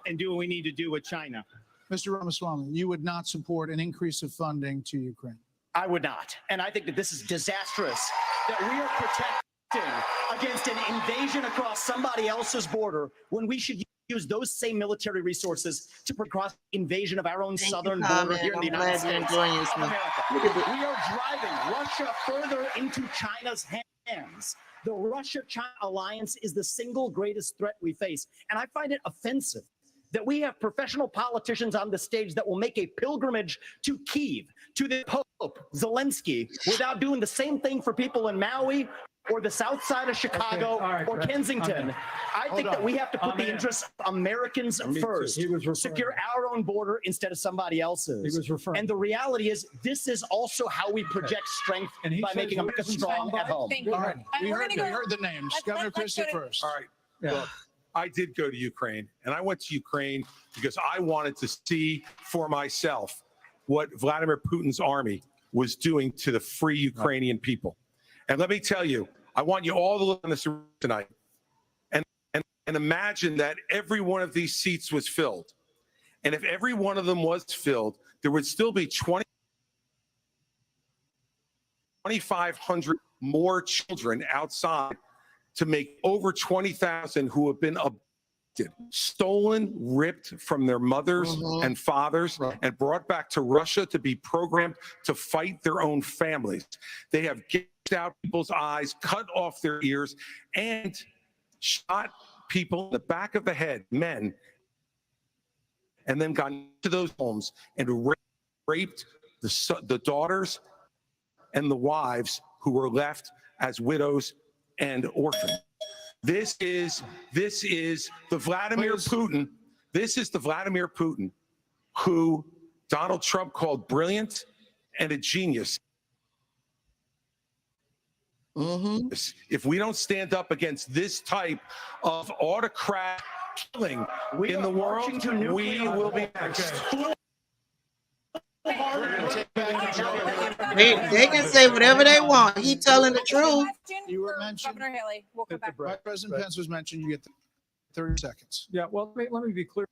and do what we need to do with China. Mr. Ramaswamy, you would not support an increase of funding to Ukraine? I would not. And I think that this is disastrous, that we are protecting against an invasion across somebody else's border when we should use those same military resources to cross invasion of our own southern border here in the United States of America. We are driving Russia further into China's hands. The Russia-China alliance is the single greatest threat we face. And I find it offensive that we have professional politicians on the stage that will make a pilgrimage to Kyiv, to the Pope Zelensky, without doing the same thing for people in Maui or the south side of Chicago or Kensington. I think that we have to put the interests of Americans first, secure our own border instead of somebody else's. And the reality is, this is also how we project strength by making America strong at home. All right, we heard the names. Governor Christie first. All right. Look, I did go to Ukraine, and I went to Ukraine because I wanted to see for myself what Vladimir Putin's army was doing to the free Ukrainian people. And let me tell you, I want you all to look in this room tonight and imagine that every one of these seats was filled. And if every one of them was filled, there would still be 2,500 more children outside to make over 20,000 who have been abducted, stolen, ripped from their mothers and fathers, and brought back to Russia to be programmed to fight their own families. They have gouged out people's eyes, cut off their ears, and shot people in the back of the head, men, and then gone to those homes and raped the daughters and the wives who were left as widows and orphans. This is the Vladimir Putin. This is the Vladimir Putin who Donald Trump called brilliant and a genius. If we don't stand up against this type of autocrat killing in the world, we will be next. They can say whatever they want. He telling the truth. You were mentioned. Governor Haley, we'll come back. Vice President Pence was mentioned. You get 30 seconds. Yeah, well, let me be clear.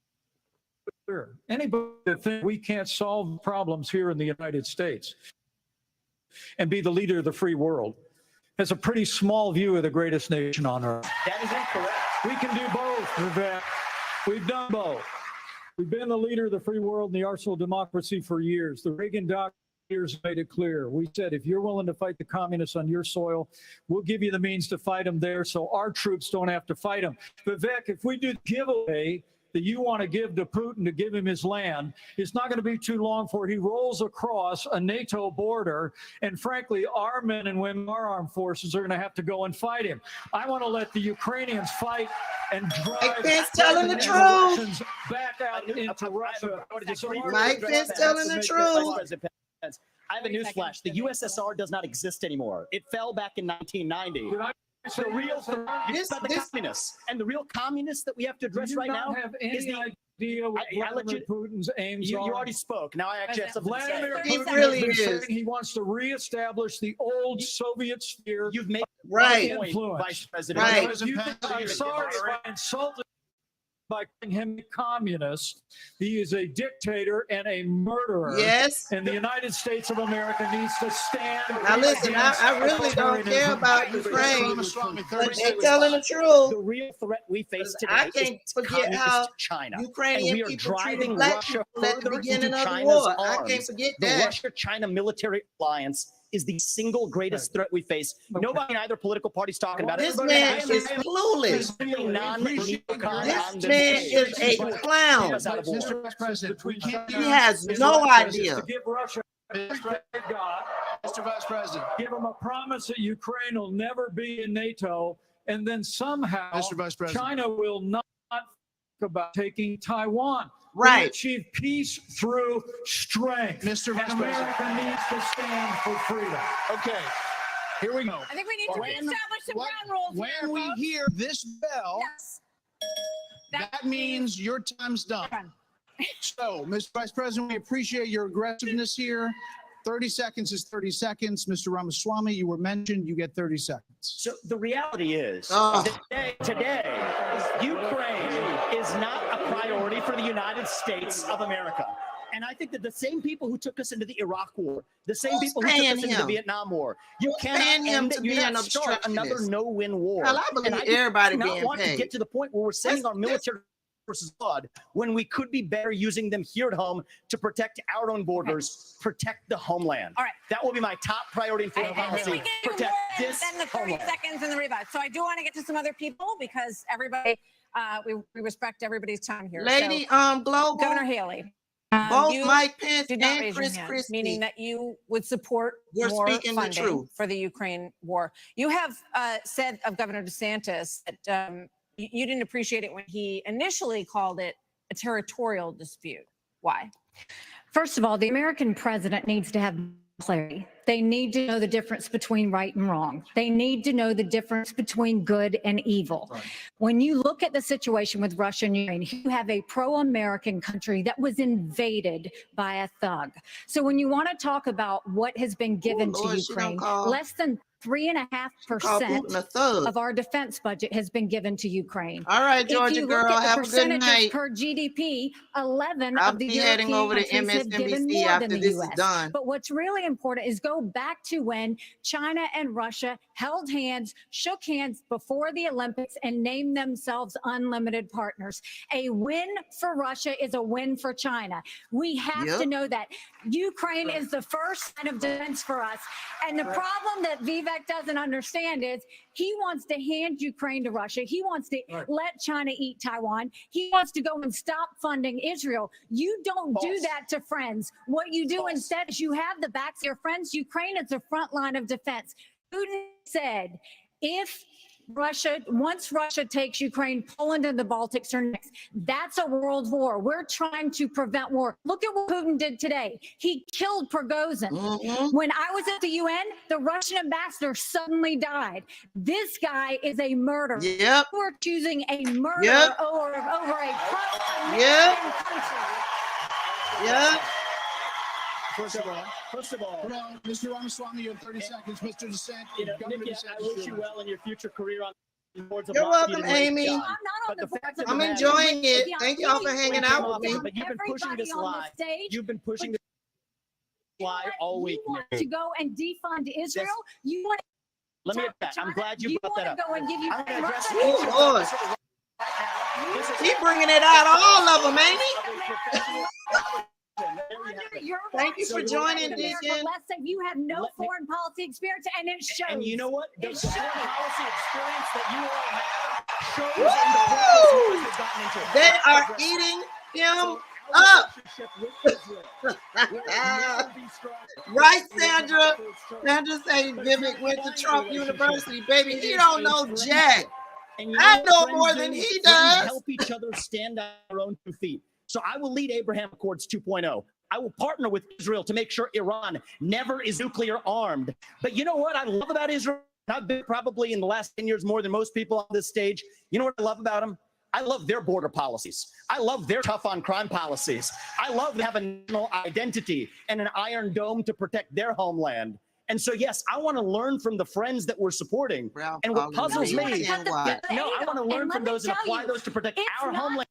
Anybody that thinks we can't solve problems here in the United States and be the leader of the free world has a pretty small view of the greatest nation on earth. That is incorrect. We can do both, Vivek. We've done both. We've been the leader of the free world and the arsenal of democracy for years. The Reagan doctors made it clear. We said, if you're willing to fight the communists on your soil, we'll give you the means to fight them there so our troops don't have to fight them. Vivek, if we do the giveaway that you want to give to Putin to give him his land, it's not going to be too long before he rolls across a NATO border. And frankly, our men and women, our armed forces are going to have to go and fight him. I want to let the Ukrainians fight and drive Pence telling the truth. Russians back out into Russia. Mike Pence telling the truth. I have a newsflash. The USSR does not exist anymore. It fell back in 1990. The real communists, and the real communists that we have to address right now is the idea what Vladimir Putin's aims are. You already spoke. Now I actually have something Vladimir to say. Putin really has been saying he wants to reestablish the old Soviet sphere. You've made right, point, Vice President. Right. I'm sorry if I insulted by calling him a communist. He is a dictator and a murderer. Yes. And the United States of America needs to stand. Now listen, I really don't care about Ukraine, but they're telling the truth. The real threat we face today I can't is forget how China. Ukrainian and we are people treated driving black Russia people at the further beginning into of the China's war. arms. I can't forget the that. Russia-China military alliance is the single greatest threat we face. Nobody in either political party's talking about This it. man is clueless. This man is a clown. Mr. Vice President, we can't. He has no idea. To give Russia, Mr. Vice President, give them a promise that Ukraine will never be in NATO, and then somehow Mr. Vice President, China will not think about taking Taiwan. Right. We achieve peace through strength. Mr. Vice America needs to stand for freedom. Okay, here we go. I think we need to establish some ground rules When here, we folks. hear this bell, Yes. that means your time's done. So, Mr. Vice President, we appreciate your aggressiveness here. 30 seconds is 30 seconds. Mr. Ramaswamy, you were mentioned. You get 30 seconds. So the reality is, Oh. today, Ukraine is not a priority for the United States of America. And I think that the same people who took us into the Iraq War, the same people who took paying us into the him? Vietnam War, you Who's cannot paying him end to it. be You're an not start another obstructionist? no-win war. Hell, I believe And everybody do not being want to paid. get to the point where we're sending our military versus blood when we could be better using them here at home to protect our own borders, protect the homeland. All right. That will be my top priority in foreign And then policy. we can do Protect more this than the 30 homeland. seconds and the revive. So I do want to get to some other people because everybody, we respect everybody's time here. Lady, So, Global, Governor Haley. both You Mike Pence did not and raise your Chris hand, Christie meaning that you would support We're more speaking the funding truth. for the Ukraine war. You have said of Governor DeSantis that you didn't appreciate it when he initially called it a territorial dispute. Why? First of all, the American president needs to have clarity. They need to know the difference between right and wrong. They need to know the difference between good and evil. Right. When you look at the situation with Russia and Ukraine, you have a pro-American country that was invaded by a thug. So when you want to talk about what has been given Lord, to she don't Ukraine, call- less than Call 3.5% Putin a thug. of our defense budget has been given to Ukraine. All right, If Georgia you girl, look at the have a good percentages night. per GDP, 11 I'll of the be heading European over to countries have given MSNBC more after than the this is U.S. done. But what's really important is go back to when China and Russia held hands, shook hands before the Olympics, and named themselves unlimited partners. A win for Russia is a win for China. We have Yep. to know that. Ukraine is the first line of defense for us. And the problem that Vivek doesn't understand is he wants to hand Ukraine to Russia. He wants to let China eat Taiwan. He wants to go and stop funding Israel. You don't do that to friends. What you do instead is you have the backs of your friends. Ukraine is the front line of defense. Putin said, once Russia takes Ukraine, Poland and the Baltics are next. That's a world war. We're trying to prevent war. Look at what Putin did today. He killed Prigozhin. When I was at the UN, the Russian ambassador suddenly died. This guy is a murderer. Yep. We're choosing a murderer Yep. over a pro-American Yep. country. Yep. First of all, Mr. Ramaswamy, you have 30 seconds. Mr. DeSantis, Governor Nikki, I wish you well in your future career on the boards of You're Lockheed welcome, and Raytheon. Amy. I'm not on the boards of I'm the enjoying it. Yeah, Thank y'all for hanging out with me. But you've been pushing this Everybody on lie. the stage, You've been pushing this lie all week. You want Nikki. to go and defund Israel? You want Let me talk to I'm China? glad you brought that want up. to go and give you I'm going to address Russia? each of Lord. those right now. He bringing it out of all of them, ain't he? Thank you for joining, Deacon. Let's say you have no foreign policy experience, and it shows. And you know what? The It foreign shows. policy experience that you all have shows in the wars we've gotten into. They are eating him up. Right, Sandra? Sandra say Vivek went to Trump University. Baby, he don't know jack. And you I what know friends more do? than he Friends does. Help each other stand on our own 2 feet. So I will lead Abraham Accords 2.0. I will partner with Israel to make sure Iran never is nuclear armed. But you know what I love about Israel? I've been probably in the last 10 years more than most people on this stage. You know what I love about them? I love their border policies. I love their tough on crime policies. I love they have a national identity and an iron dome to protect their homeland. And so, yes, I want to learn from the friends that we're supporting. And what puzzles me, I want to learn from those and apply those to protect our homeland.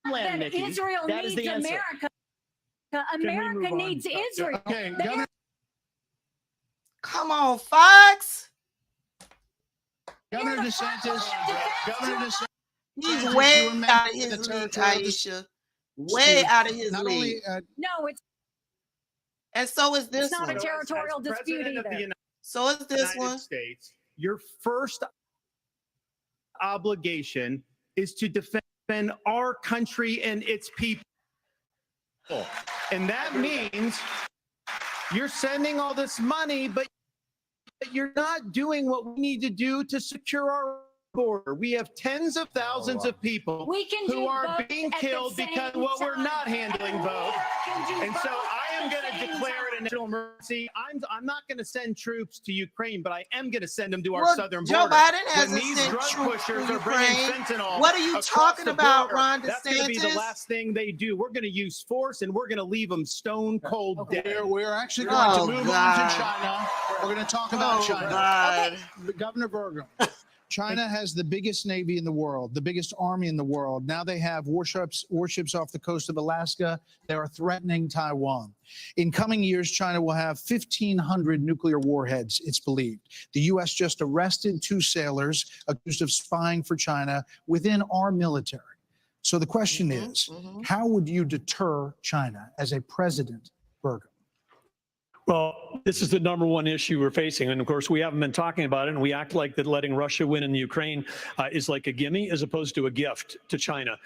homeland, that Nikki. Israel That is needs the answer. America. America needs Israel. Okay, They Governor, Come on, Fox. Governor DeSantis, Governor DeSantis, He's you way amended out of the his league, territorial Aisha. Way out of his not league. only No, And so is this it's not one. a territorial As dispute President of the either. So is this United one. States, your first obligation is to defend our country and its people. And that means you're sending all this money, but you're not doing what we need to do to secure our border. We have tens of thousands of people We can who do are both being at the killed because, same well, we're time. not handling both. Can do And so both I am at the going to same declare it a time. national emergency. I'm not going to send troops to Ukraine, but I am going to send them to our Well, southern Joe border. Biden When hasn't these sent drug troops pushers to are bringing Ukraine. fentanyl What are you across talking the about, border, Ron that's going to be the DeSantis? last thing they do. We're going to use force, and we're going to leave them stone cold dead. we're actually going to move on to God. China. We're going to talk about Oh, China. God. Governor Burgum. China has the biggest navy in the world, the biggest army in the world. Now they have warships off the coast of Alaska. They are threatening Taiwan. In coming years, China will have 1,500 nuclear warheads, it's believed. The U.S. just arrested 2 sailors accused of spying for China within our military. So the question is, how would you deter China as a president, Burgum? Well, this is the number one issue we're facing. And of course, we haven't been talking about it. And we act like that letting Russia win in the Ukraine is like a gimme as opposed to a gift to China.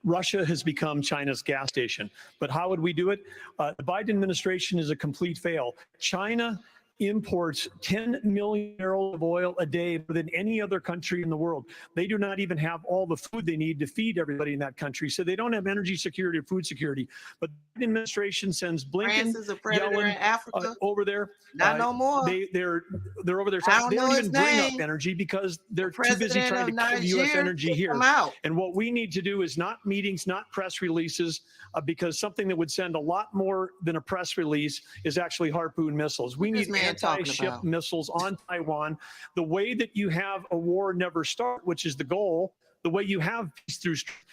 Russia has become China's gas station. But how would we do it? The Biden administration is a complete fail. China imports 10 million barrels of oil a day more than any other country in the world. They do not even have all the food they need to feed everybody in that country. So they don't have energy security or food security. But the administration sends Blinken, France is a predator in Africa. over there. Not no more. They're over there. I don't They know don't his even bring name. up energy because they're The too busy president trying to of kill U.S. Nigeria energy kicked here. him out. And what we need to do is not meetings, not press releases, because something that would send a lot more than a press release is actually Harpoon missiles. We What's need this man talking anti-ship about? missiles on Taiwan. The way that you have a war never start, which is the goal, the way you have peace through strength,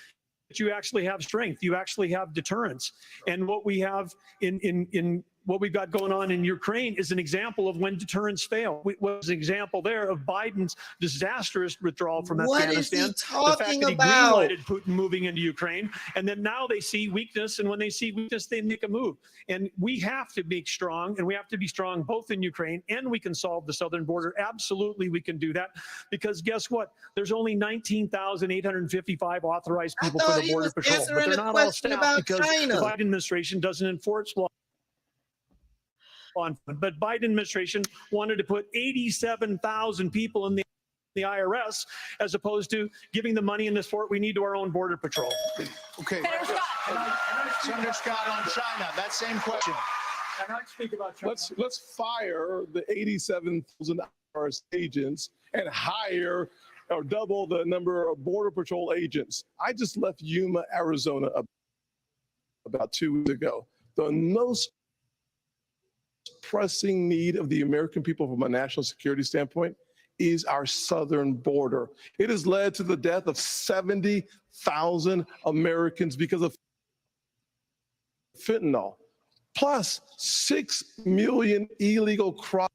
you actually have strength, you actually have deterrence. And what we have in what we've got going on in Ukraine is an example of when deterrence fail. Was an example there of Biden's disastrous withdrawal from What is he Afghanistan. The fact talking that he about? greenlighted Putin moving into Ukraine, and then now they see weakness, and when they see weakness, they make a move. And we have to be strong, and we have to be strong both in Ukraine, and we can solve the southern border. Absolutely, we can do that, because guess what? There's only 19,855 authorized people for the Border Patrol, but they're not all staffed because the Biden administration doesn't enforce law. But Biden administration wanted to put 87,000 people in the IRS as opposed to giving the money in this fort we need to our own Border Patrol. Okay. Senator Scott on China, that same question. Can I speak about China? Let's fire the 87,000 IRS agents and hire or double the number of Border Patrol agents. I just left Yuma, Arizona about 2 weeks ago. The most pressing need of the American people from a national security standpoint is our southern border. It has led to the death of 70,000 Americans because of fentanyl, plus 6 million illegal crossings.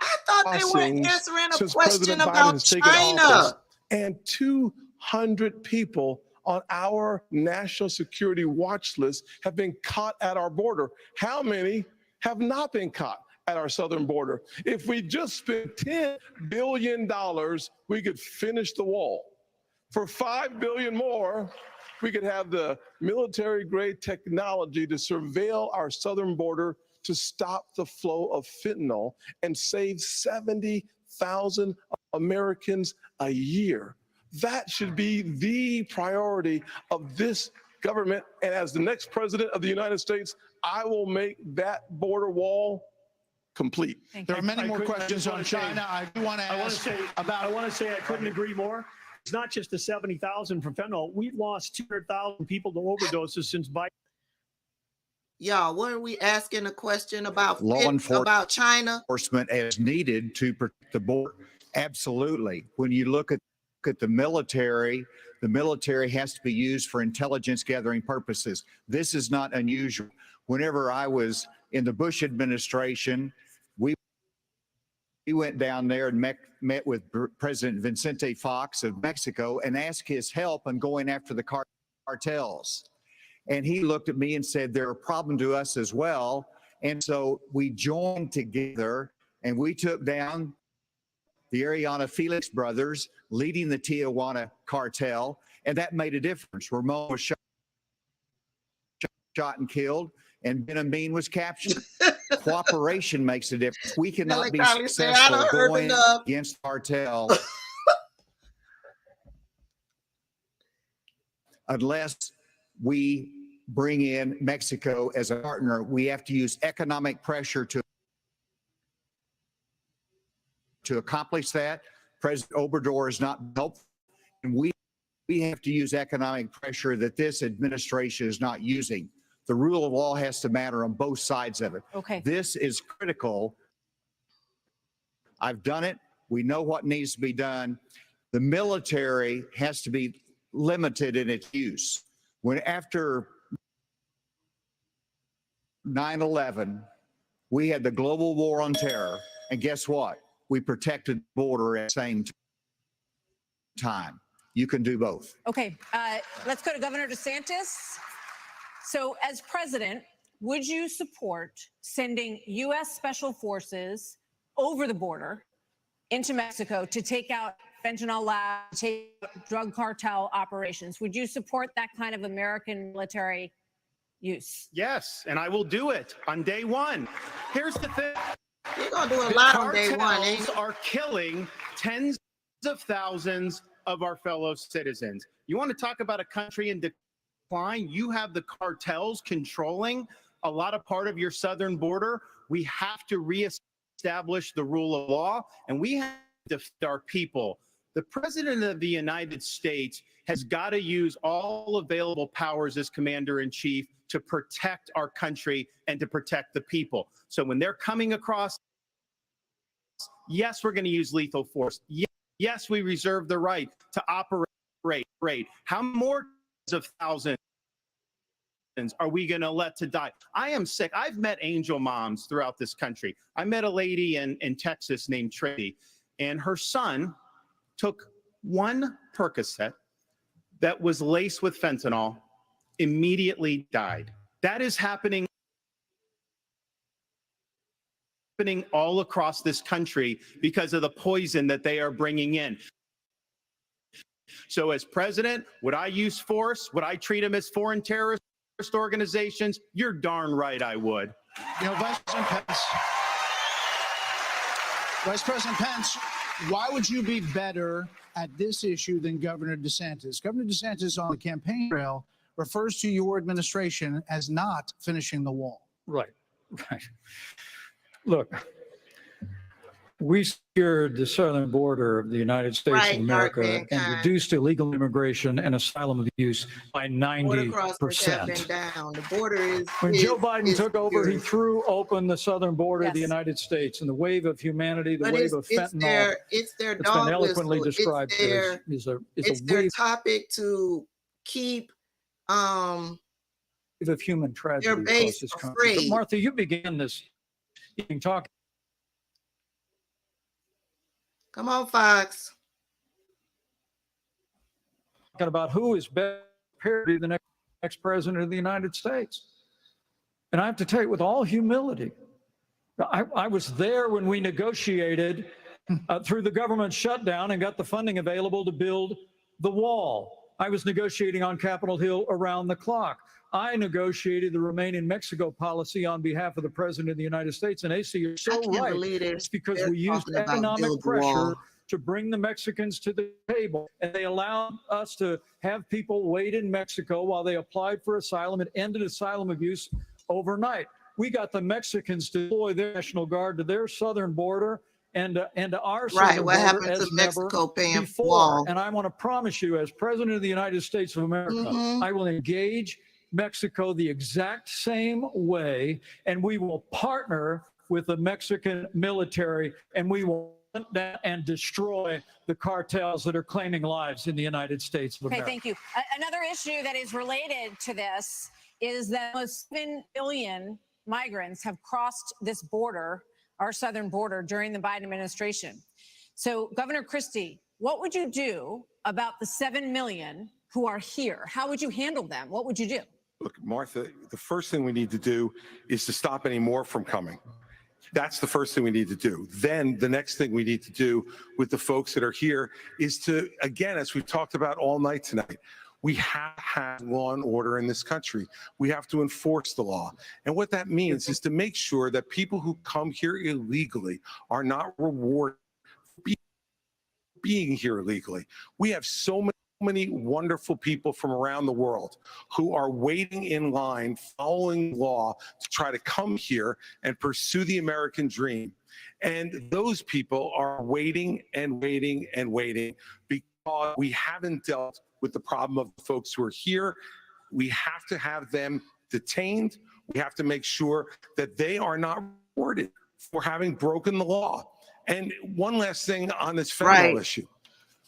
I thought they were answering a since question President Biden about has taken China. office, and 200 people on our national security watch list have been caught at our border. How many have not been caught at our southern border? If we just spent $10 billion, we could finish the wall. For $5 billion more, we could have the military-grade technology to surveil our southern border to stop the flow of fentanyl and save 70,000 Americans a year. That should be the priority of this government. And as the next president of the United States, I will make that border wall complete. There are many more questions on China. I do want to ask about. I want to say I couldn't agree more. It's not just the 70,000 from fentanyl. We've lost 200,000 people to overdoses since Biden. Y'all, weren't we asking a question about Law enforcement about China? Enforcement as needed to protect the border. Absolutely. When you look at at the military has to be used for intelligence gathering purposes. This is not unusual. Whenever I was in the Bush administration, we went down there and met with President Vicente Fox of Mexico and asked his help in going after the cartels. And he looked at me and said, they're a problem to us as well. And so we joined together and we took down the Ariana Felix brothers leading the Tijuana cartel. And that made a difference. Ramon was shot and killed, and Ben Amin was captured. Cooperation makes a difference. We cannot be successful going against cartel unless we bring in Mexico as a partner. We have to use economic pressure to accomplish that. President Obrador is not helpful, and we have to use economic pressure that this administration is not using. The rule of law has to matter on both sides of it. Okay. This is critical. I've done it. We know what needs to be done. The military has to be limited in its use. When after 9/11, we had the global war on terror, and guess what? We protected the border at the same time. You can do both. Okay, let's go to Governor DeSantis. So as president, would you support sending U.S. Special Forces over the border into Mexico to take out fentanyl labs, take out drug cartel operations? Would you support that kind of American military use? Yes, and I will do it on day one. Here's the thing. You're going to do a lot on day one. Cartels are killing tens of thousands of our fellow citizens. You want to talk about a country in decline? You have the cartels controlling a lot of part of your southern border. We have to reestablish the rule of law, and we have to defend our people. The president of the United States has got to use all available powers as commander-in-chief to protect our country and to protect the people. So when they're coming across, yes, we're going to use lethal force. Yes, we reserve the right to operate. How many more of thousands are we going to let to die? I am sick. I've met angel moms throughout this country. I met a lady in Texas named Tracy, and her son took one Percocet that was laced with fentanyl, immediately died. That is happening all across this country because of the poison that they are bringing in. So as president, would I use force? Would I treat them as foreign terrorist organizations? You're darn right I would. You know, Vice President Pence, why would you be better at this issue than Governor DeSantis? Governor DeSantis on the campaign trail refers to your administration as not finishing the wall. Right. Look, we secured the southern border of the United States of America and reduced illegal immigration and asylum abuse by 90%. The border is when Joe Biden took over, he threw open the southern border of the United States, and the wave of humanity, the wave of fentanyl, it's their that's been eloquently described here, is a their topic to keep of human tragedy their base across this country. afraid. But Martha, you began this talking. Come on, Fox. Talking about who is best prepared to be the next president of the United States. And I have to tell you, with all humility, I was there when we negotiated through the government shutdown and got the funding available to build the wall. I was negotiating on Capitol Hill around the clock. I negotiated the Remain in Mexico policy on behalf of the President of the United States. And AC, you're so right. It's because we used economic pressure to bring the Mexicans to the table. And they allowed us to have people wait in Mexico while they applied for asylum. It ended asylum abuse overnight. We got the Mexicans to deploy their National Guard to their southern border and to our southern what border happened as to Mexico paying before. wall? And I want to promise you, as President of the United States of America, I will engage Mexico the exact same way, and we will partner with the Mexican military, and we will that and destroy the cartels that are claiming lives in the United States of Okay, America. thank you. Another issue that is related to this is that almost 7 billion migrants have crossed this border, our southern border, during the Biden administration. So, Governor Christie, what would you do about the 7 million who are here? How would you handle them? What would you do? Look, Martha, the first thing we need to do is to stop any more from coming. That's the first thing we need to do. Then the next thing we need to do with the folks that are here is to, again, as we've talked about all night tonight, we have to have law and order in this country. We have to enforce the law. And what that means is to make sure that people who come here illegally are not rewarded for being here illegally. We have so many wonderful people from around the world who are waiting in line, following law to try to come here and pursue the American dream. And those people are waiting and waiting and waiting because we haven't dealt with the problem of the folks who are here. We have to have them detained. We have to make sure that they are not rewarded for having broken the law. And one last thing on this fentanyl issue.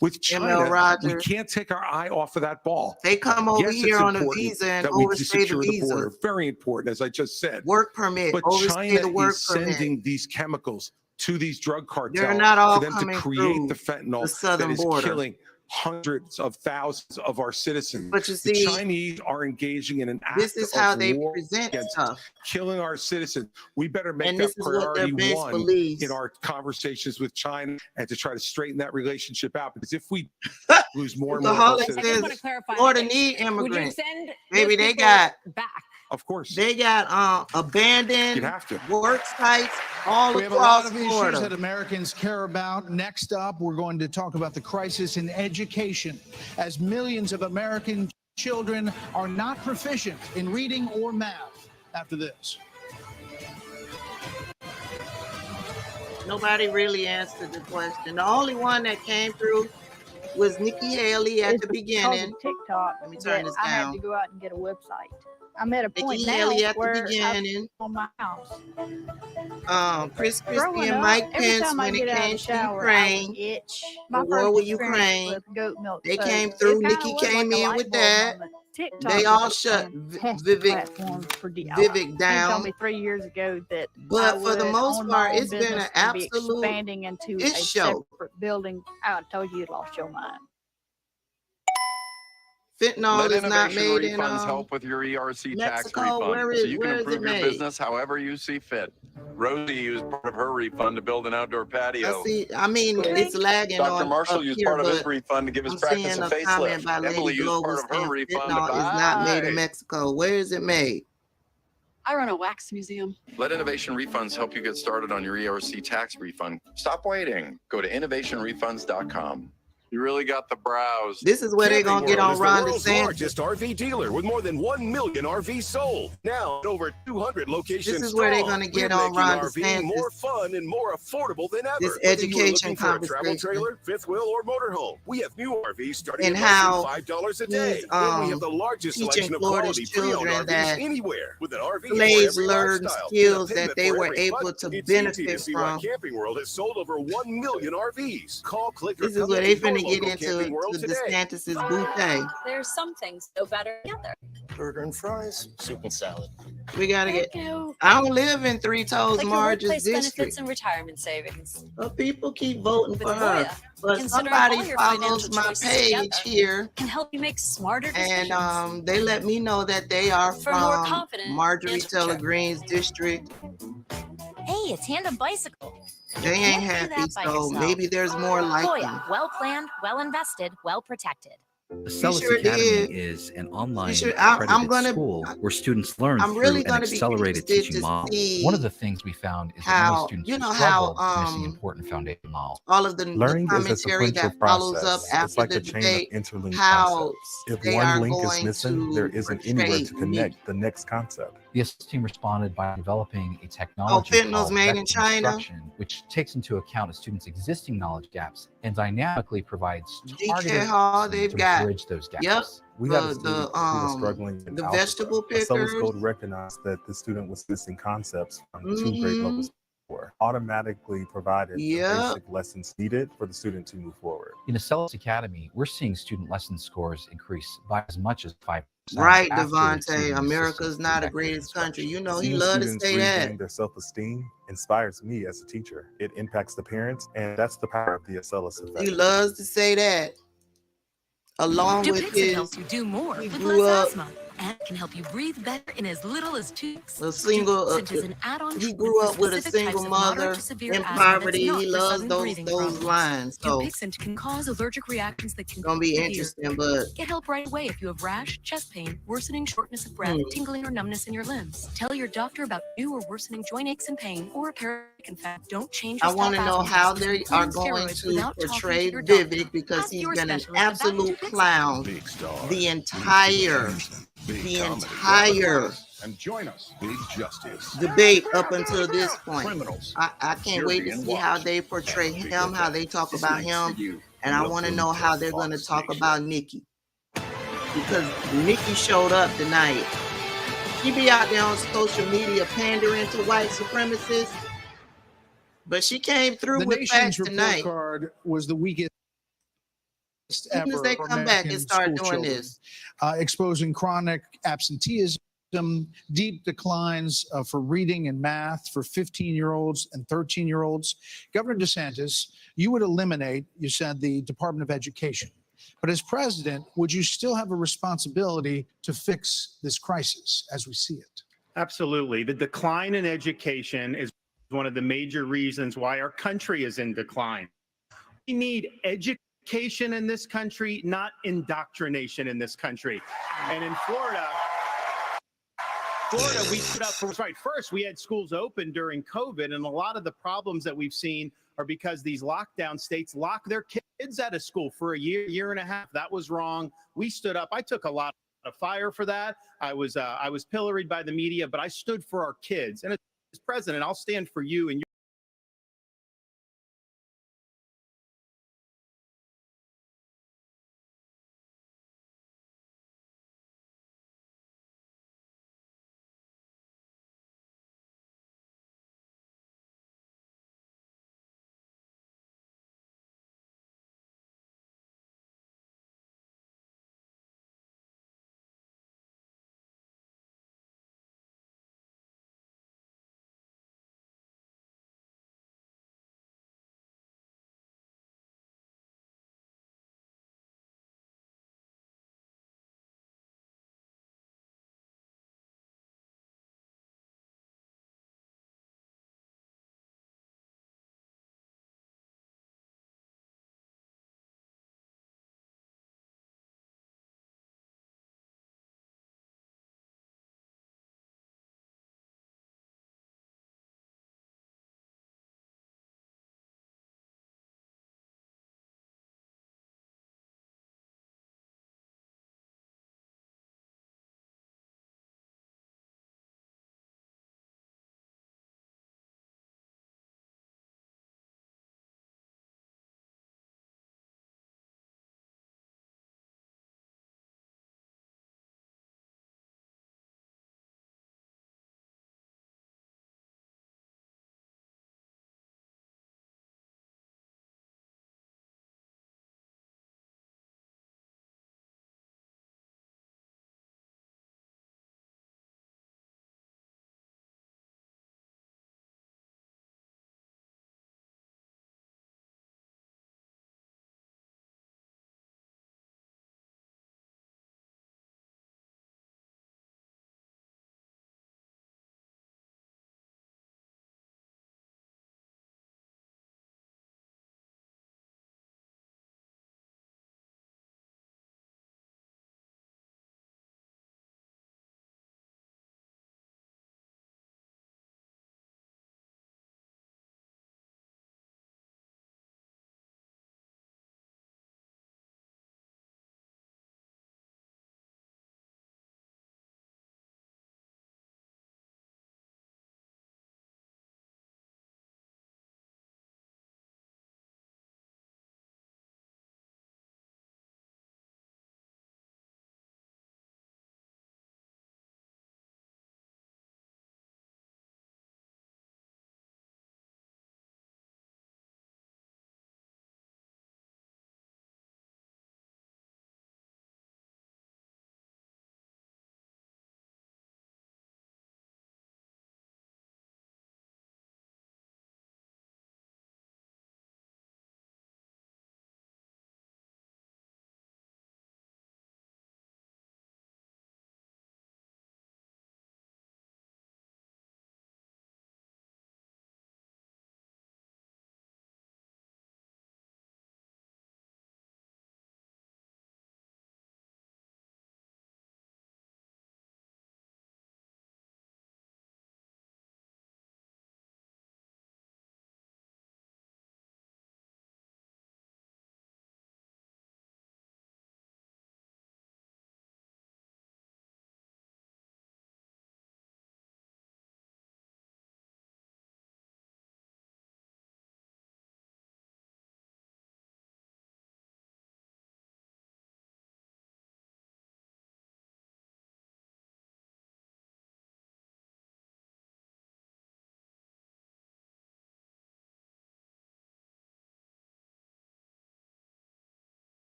With China, we can't take our eye off of that ball. They come over here on a visa and overstay the visa. Very important, as I just said. Work permit, but overstay the work is permit. Sending these chemicals to these drug cartels They're not all for them to coming create through the fentanyl the southern that is border. killing hundreds of thousands of our citizens. But you the see, Chinese are engaging in an act this is how of they war present against stuff. Killing our citizens. We better make And that this is what their priority base one believes. in our conversations with China and to try to straighten that relationship out. Because if we lose more and more of our citizens, Florida need Would you immigrants. send Maybe those they people got back? of course, they got abandoned you'd have to. work sites all We have a across lot of issues Florida. that Americans care about. Next up, we're going to talk about the crisis in education, as millions of American children are not proficient in reading or math. After this. Nobody really answered the question. The only one that came through was Nikki Haley at the beginning. TikTok. Let me turn this I had down. to go out and get a website. I'm at a point Nikki now Haley at the where beginning. I'm on my house. Chris Christie Growing and up, Mike every Pence time I when it get out of came the to shower, I would Ukraine. itch. The My war first with experience Ukraine. with goat milk They soda. came It through. kinda Nikki was came like a in light with bulb that. moment. TikTok They is all a shut fantastic platform for Vivek He down. told me 3 years ago that But I for the would most own my part, own it's been business an and be absolute expanding into a show. separate building. I told you lost your mind. Fentanyl Let is not Innovation made in Refunds help with your ERC tax Mexico. refund Where so is- you where can is improve it your made? business however you see fit. Rosie used part of her refund to build an outdoor patio. I mean, it's lagging Dr. on Marshall up used here, part of his but refund to give his I'm practice seeing a a comment facelift. by Emily Lady used Global part of her saying refund to fentanyl is not made in buy. Mexico. Where is it made? I run a wax museum. Let Innovation Refunds help you get started on your ERC tax refund. Stop waiting. Go to innovationrefunds.com. You really got the browse. This is where they're gonna get on Ron The world's DeSantis. largest RV dealer with more than 1 million RVs sold. Now at over 200 locations. This is where they're strong. gonna get We're on making Ron RVing DeSantis. more fun and more affordable than ever. This Whether you are education looking for a travel conversation. trailer, fifth wheel, or motorhome, we have new RVs starting And at how less than $5 a day. he's, And we have the largest teaching selection of Florida's quality pre-owned children RVs that anywhere. With an RV for slaves every learned lifestyle. skills And a that payment they for were every able budget. to It's easy to benefit see why from. Camping World has sold over 1 million RVs. Call, click, or This is come where into they your finna get local into Camping World to today. DeSantis's buffet. There's some things go better together. Burger and fries, soup and salad. We gotta get. Thank you. I don't live in Three Toes Like your Marge's workplace district. benefits and retirement savings. But people keep voting for With her. Voya, But considering somebody all your follows financial my choices page together here, can help you make smarter decisions. and they let me know that they are For a more from confident Marjorie financial Taylor future. Greene's district. Hey, it's Tandem Bicycle. They ain't happy, so maybe there's more like them. Voya, well planned, well invested, well protected. The Celis sure Academy did. is an online I'm accredited gonna- school where students learn I'm through really an gonna be accelerated interested teaching to model. see One of the things we found is that how- many students you who know how, struggle missing important foundation models. All of the Learning is a commentary sequential that follows up process. after It's like the a chain debate, of interlinked how concepts. If they one are link is going missing, to there isn't anywhere portray to connect the next concept. The SLS team responded by developing a technology fentanyl's called made in vector China? instruction, which takes into account a student's existing knowledge gaps and dynamically provides GK targeted Hall, lessons they've to got. bridge those gaps. Yep. We had a The student who was struggling in the algebra. vegetable A Celis pickers. Code recognized that the student was missing concepts from two grade Mhm. levels. automatically provided the Yeah. basic lessons needed for the student to move forward. In Acellus Academy, we're seeing student lesson scores increase by as much as 5%. Right, after Devontae. receiving America's assistance not through the greatest effective country. You know, instruction. he Seeing loved to students say that. regain their self-esteem inspires me as a teacher. It impacts the parents, and that's the power of the Acellus effect. He loves to say that. Along with Dupixent his, helps you do more he with grew less up asthma and can help you breathe better in as little as 2 weeks. a single. Dupixent is an add-on He treatment grew for up with a specific single types of moderate mother to severe in asthma that's poverty. not He for loves sudden those breathing those problems. lines. So Dupixent can cause allergic reactions that can it's gonna be take interesting, but Get help right away if you have rash, chest pain, worsening shortness of breath, tingling or numbness in your limbs. Tell your doctor about new or worsening joint aches and pain or a paralytic infection. Don't change your I want to know how they are going to portray Vivek because he's been an absolute clown the entire And join us. Big Justice. debate up until this point. I can't wait to see how they portray him, how they talk about him, and I want to know how they're going to talk about Nikki. Because Nikki showed up tonight. She be out there on social media pandering to white supremacists, but she came through The with nation's facts report tonight. card was the weakest As soon as they ever come back and American start school doing children, this. exposing chronic absenteeism, deep declines for reading and math for 15-year-olds and 13-year-olds. Governor DeSantis, you would eliminate, you said, the Department of Education. But as president, would you still have a responsibility to fix this crisis as we see it? Absolutely. The decline in education is one of the major reasons why our country is in decline. We need education in this country, not indoctrination in this country. And in Florida, we stood up for what's right. First, we had schools open during COVID, and a lot of the problems that we've seen are because these lockdown states lock their kids out of school for a year and a half. That was wrong. We stood up. I took a lot of fire for that. I was pilloried by the media, but I stood for our kids. And as president, I'll stand for you and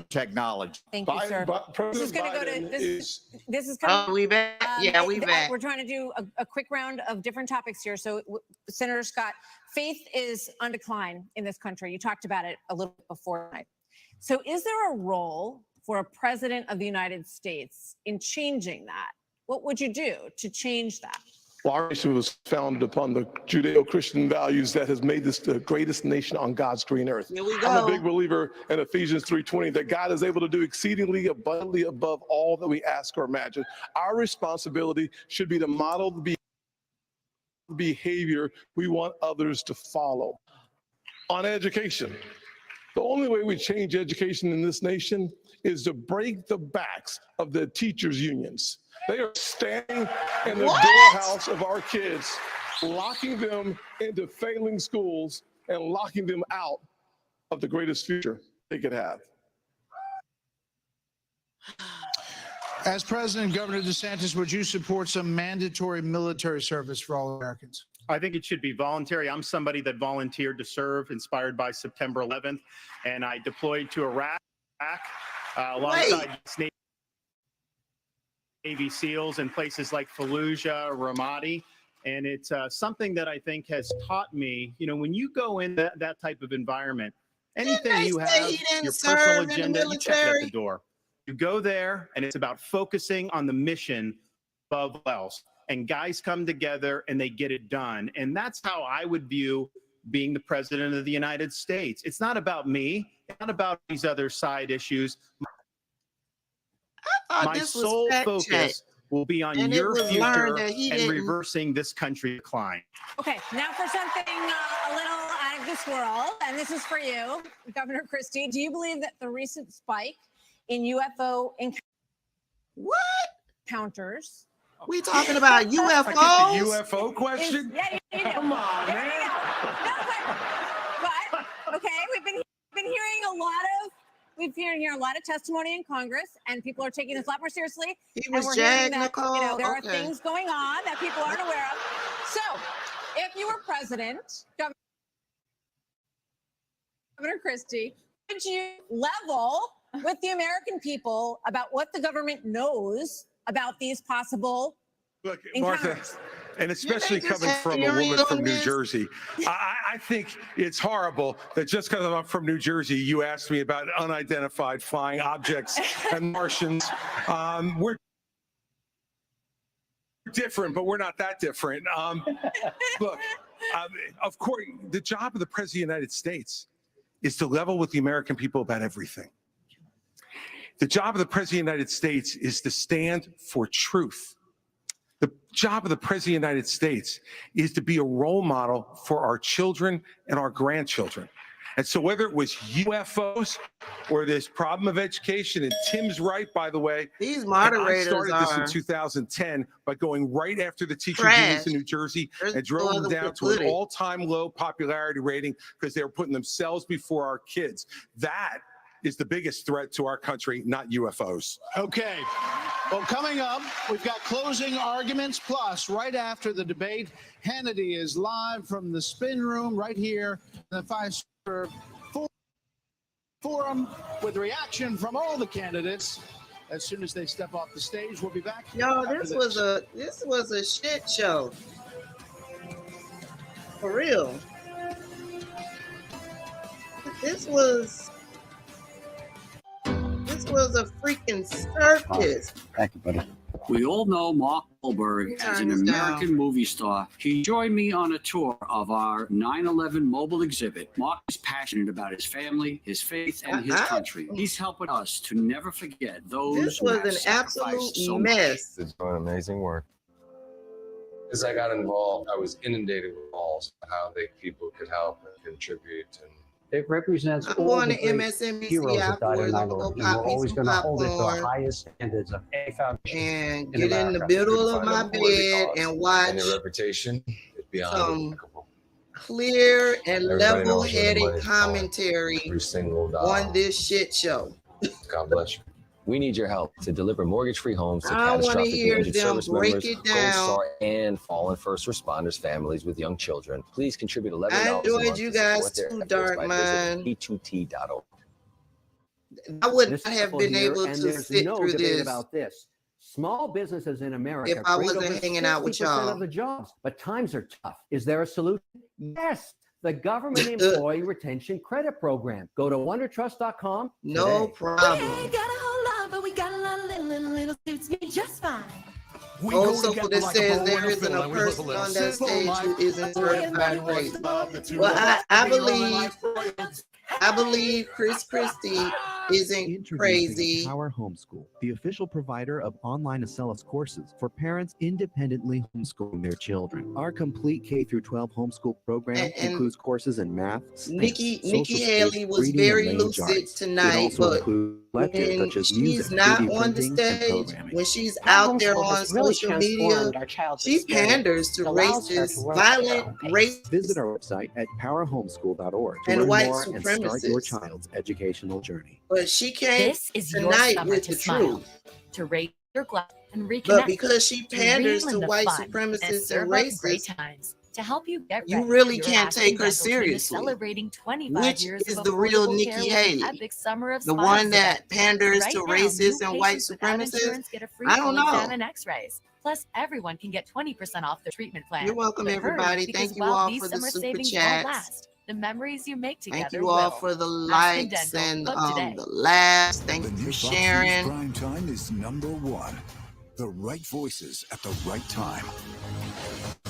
technology. Thank you, sir. This is going to go to this is Oh, we back? Yeah, we back. We're trying to do a quick round of different topics here. So, Senator Scott, faith is on decline in this country. You talked about it a little bit before tonight. So, is there a role for a president of the United States in changing that? What would you do to change that? Well, our nation was founded upon the Judeo-Christian values that has made this the greatest nation on God's green earth. Here we go. I'm a big believer in Ephesians 3:20 that God is able to do exceedingly abundantly above all that we ask or imagine. Our responsibility should be to model the behavior we want others to follow. On education, the only way we change education in this nation is to break the backs of the teachers' unions. They are standing in the doorhouse of our kids, locking them into failing schools and locking them out of the greatest future they could have. As President, Governor DeSantis, would you support some mandatory military service for all Americans? I think it should be voluntary. I'm somebody that volunteered to serve, inspired by September 11th, and I deployed to Iraq alongside Navy SEALs in places like Fallujah, Ramadi. And it's something that I think has taught me, you know, when you go in that type of environment, anything you have, your personal agenda, you check it at the door. You go there and it's about focusing on the mission above all else. And guys come together and they get it done. And that's how I would view being the president of the United States. It's not about me. It's not about these other side issues. My sole focus will be on your future and reversing this country decline. Okay, now for something a little out of this world, and this is for you, Governor Christie. Do you believe that the recent spike in UFO encounters? We talking about UFOs? I get the UFO question? Come on, man. But okay, we've been hearing a lot of. We've been hearing a lot of testimony in Congress, and people are taking this a lot more seriously. And we're hearing that, you know, there are things going on that people aren't aware of. So, if you were president, Governor Christie, would you level with the American people about what the government knows about these possible encounters? Martha, and especially coming from a woman from New Jersey, I think it's horrible that just because I'm from New Jersey, you asked me about unidentified flying objects and Martians. We're different, but we're not that different. Look, of course, the job of the President of the United States is to level with the American people about everything. The job of the President of the United States is to stand for truth. The job of the President of the United States is to be a role model for our children and our grandchildren. And so whether it was UFOs or this problem of education, and Tim's right, by the way. These moderators I started this in 2010 by going right after the teachers unions in New Jersey and drove them down to an all-time low popularity rating because they were putting themselves before our kids. That is the biggest threat to our country, not UFOs. Okay. Well, coming up, we've got closing arguments. Plus, right after the debate, Hannity is live from the spin room right here in the 5-Star Forum with reaction from all the candidates. As soon as they step off the stage, we'll be back. Yo, this was a shit show. For real. This was a freaking circus. Thank you, buddy. We all know Mark Wahlberg as an American movie star. He joined me on a tour of our 9/11 mobile exhibit. Mark is passionate about his family, his faith, and his country. He's helping us to never forget those This who was have an sacrificed absolute so mess. much. It's doing amazing work. As I got involved, I was inundated with calls on how people could help and contribute. And it represents I'm all going the to great MSNBC heroes that died in afterwards. I'm 9/11. gonna And go pop we're me always some going to hold it to the popcorn highest standards of any foundation and in get in the America. middle of my bed and watch and your reputation is beyond some remarkable. clear and Everybody knows where the level-headed money's commentary Every single dollar. on this shit show. God bless you. We need your help to deliver mortgage-free homes to I wanna catastrophically hear injured them service break members, it Gold down. Star, and fallen first responders families with young children. Please contribute $11 I a enjoyed month you to guys support their too, efforts Dark by Mind. visiting p2t.org. I would This not have couple been here, able and to there's sit no through debate this about this. Small businesses in America if I create wasn't over hanging out with 60% y'all. of the jobs, but times are tough. Is there a solution? Yes. The Government Employee Retention Credit Program. Go to wondertrust.com. No today. problem. We ain't got a whole lot, but we got a lot of little suits me just fine. Also, this says there isn't a person on that stage who isn't certified crazy. Well, I believe Chris Christie isn't crazy. Power Homeschool, the official provider of online Acellus courses for parents independently homeschooling their children. Our complete K-12 homeschool program includes courses in math, Nikki social Haley skills, was reading, very and language lucid arts. tonight, It also but includes electives when such as she's music, not 3D on the printing, and stage, programming. when she's out there on social media, she panders to racist, violent, racist, Visit our website at powerhomeschool.org to and learn white more and start your supremacists. child's educational journey. But she came This is your tonight summer with to the smile, truth. to raise your glass and reconnect. But because she to panders reel to in the white fun supremacists and serve up great racists, times to help you get you ready. really Your can't Aspen take her Dental team is seriously. celebrating 25 Which years is of the real affordable Nikki care with Haley? an epic summer of The smiles one that event. panders Right to now, racists new and white patients without supremacists? insurance get a free I don't full exam know. and x-rays. Plus, everyone can get 20% off their treatment plan. You're welcome, But hurry, everybody. because Thank you while all these for the summer super savings won't chats. last, the memories you make together Thank you all will. for the Aspen likes Dental, and book today. the laughs. Thank The you new for Fox News sharing. Prime Time is #1. The right voices at the right time.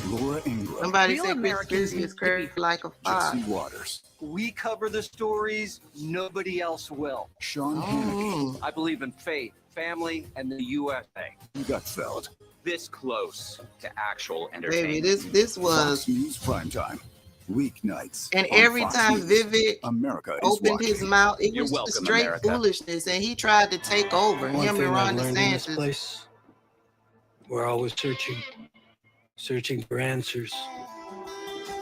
Laura Ingram. Somebody Real said Chris Americans Christie need is to crazy like a fox. Jesse Waters. We cover the stories nobody else will. Sean Oh. Hannity. I believe in faith, family, and the USA. Gutfeld. This close to actual Baby, entertainment. this was, Fox News Prime Time. Weeknights. and on every Fox time News. Vivek America is opened his watching. mouth, it You're was welcome, straight America. foolishness, and he tried to take over. One Him thing and I've Ron learned in this DeSantis. place, we're always searching for answers,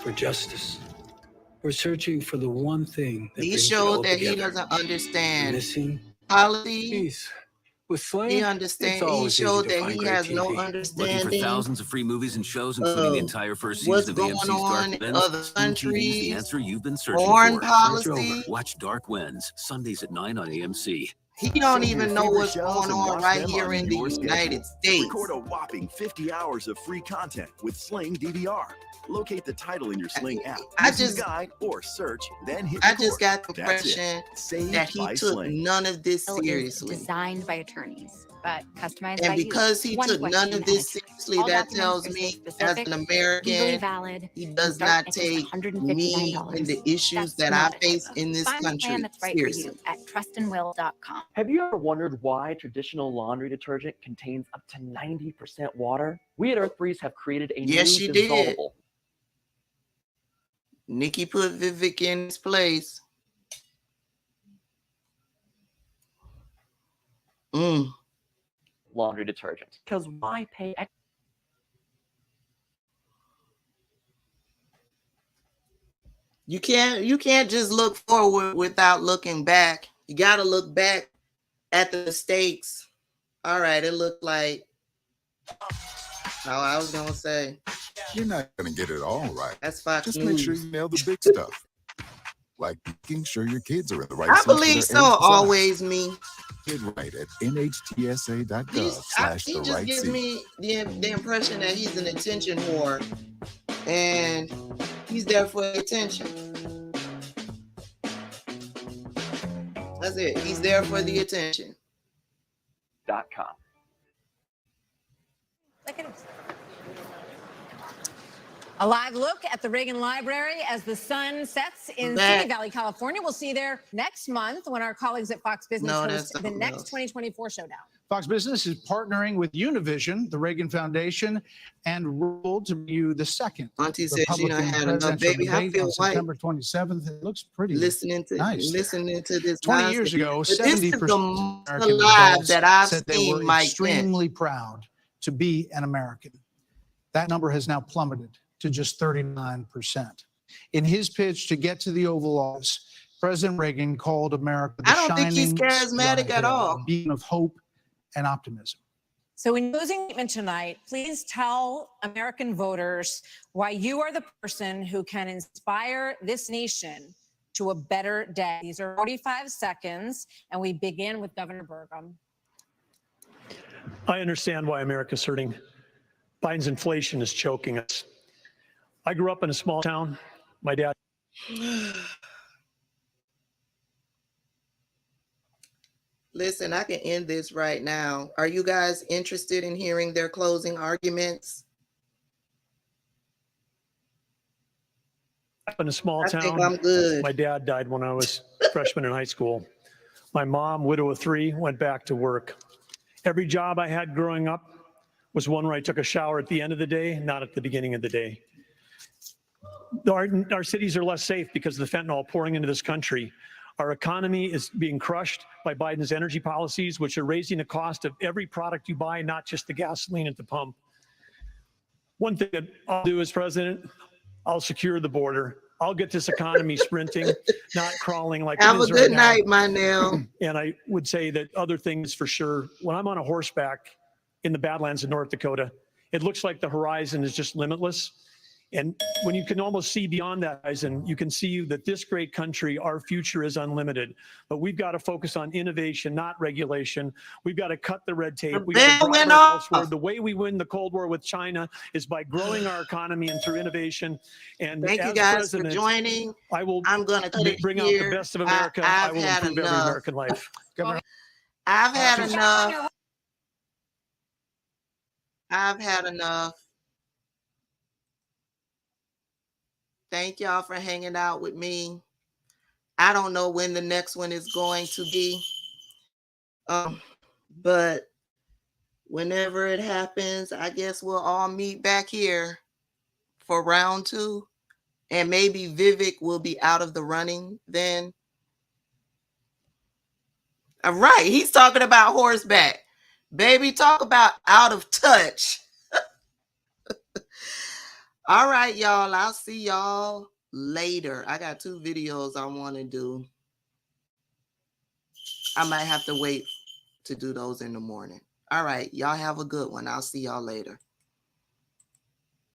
for justice. We're searching for the one thing that He brings it showed all that he together. doesn't understand Missing policy. peace. With Sling, He it's understands. He always easy showed to that find he great has no TV. Looking for understanding thousands of free movies and shows, including the of entire first what's season of the going MC's on Dark in Winds. other Sling TV's the countries, answer you've been searching foreign for. policy. Watch Dark Winds Sundays at 9 on AMC. He don't Save even your know favorite what's shows going and on watch right them here on in the your United schedule. States. Record a whopping 50 hours of free content with Sling DVR. Locate the title in your Sling app. I Use the just- guide or search, then hit I record. just got the That's it. impression Saved that he by took Sling. none of this Bill is seriously. designed by attorneys, but customized And by you. because he One took none question of at this a time. seriously, All that documents tells are me, as state-specific, an legally American, valid, he and does start not at just take me $159. and the issues That's that I not a face typo. in this Find the country plan that's right seriously. for you at trustandwill.com. Have you ever wondered why traditional laundry detergent contains up to 90% water? We at Earth Breeze have created a Yes, new she did. dissolvable Nikki put Vivek in his place. laundry detergent. Because why pay extra? You can't just look forward without looking back. You got to look back at the mistakes. All right, it looked like, I was gonna say, You're not going to get it all right. That's Fox Just News. make sure you nail the big stuff. Like making sure your kids are in the right I seats for believe their so. age and size. Always me. Get right at nhtsa.gov He /the just right gives seat. me the impression that he's an attention whore, and he's there for attention. That's it. He's there for the attention. .com. A live look at the Reagan Library as the sun sets in That- Simi Valley, California. We'll see you there next month when our colleagues at Fox Business No, host that's the something next else. 2024 showdown. Fox Business is partnering with Univision, the Reagan Foundation, and Rule to bring you the second Auntie said she done Republican had enough, presidential baby. I debate feel on white. September 27th. It looks pretty Listening to nice. this 20 years nonsense. ago, But this is 70% the of most American alive adults that I've said they seen were Mike Pence. extremely proud to be an American. That number has now plummeted to just 39%. In his pitch to get to the Oval Office, President Reagan called America the I don't think he's shining charismatic star, at all. a beacon of hope and optimism. So in closing statement tonight, please tell American voters why you are the person who can inspire this nation to a better day. These are 45 seconds, and we begin with Governor Burgum. I understand why America's hurting. Biden's inflation is choking us. I grew up in a small town. My dad. Listen, I can end this right now. Are you guys interested in hearing their closing arguments? In a small town. I think I'm good. My dad died when I was a freshman in high school. My mom, widow of 3, went back to work. Every job I had growing up was one where I took a shower at the end of the day, not at the beginning of the day. Our cities are less safe because of the fentanyl pouring into this country. Our economy is being crushed by Biden's energy policies, which are raising the cost of every product you buy, not just the gasoline at the pump. One thing that I'll do as president, I'll secure the border. I'll get this economy sprinting, not crawling like Have it a is good right night, now. my Nell. And I would say that other things for sure. When I'm on a horseback in the Badlands of North Dakota, it looks like the horizon is just limitless. And when you can almost see beyond that horizon, you can see that this great country, our future is unlimited. But we've got to focus on innovation, not regulation. We've got to cut the red tape. We've got to drive ourselves forward. The way we win the Cold War with China is by growing our economy and through innovation. And thank you as guys president, for joining. I'm going to cut it bring here. out the best of America. I will improve every American life. I've had enough. I've had enough. Thank y'all for hanging out with me. I don't know when the next one is going to be. But whenever it happens, I guess we'll all meet back here for round 2. And maybe Vivek will be out of the running then. All right. He's talking about horseback. Baby, talk about out of touch. All right, y'all. I'll see y'all later. I got 2 videos I want to do. I might have to wait to do those in the morning. All right. Y'all have a good one. I'll see y'all later.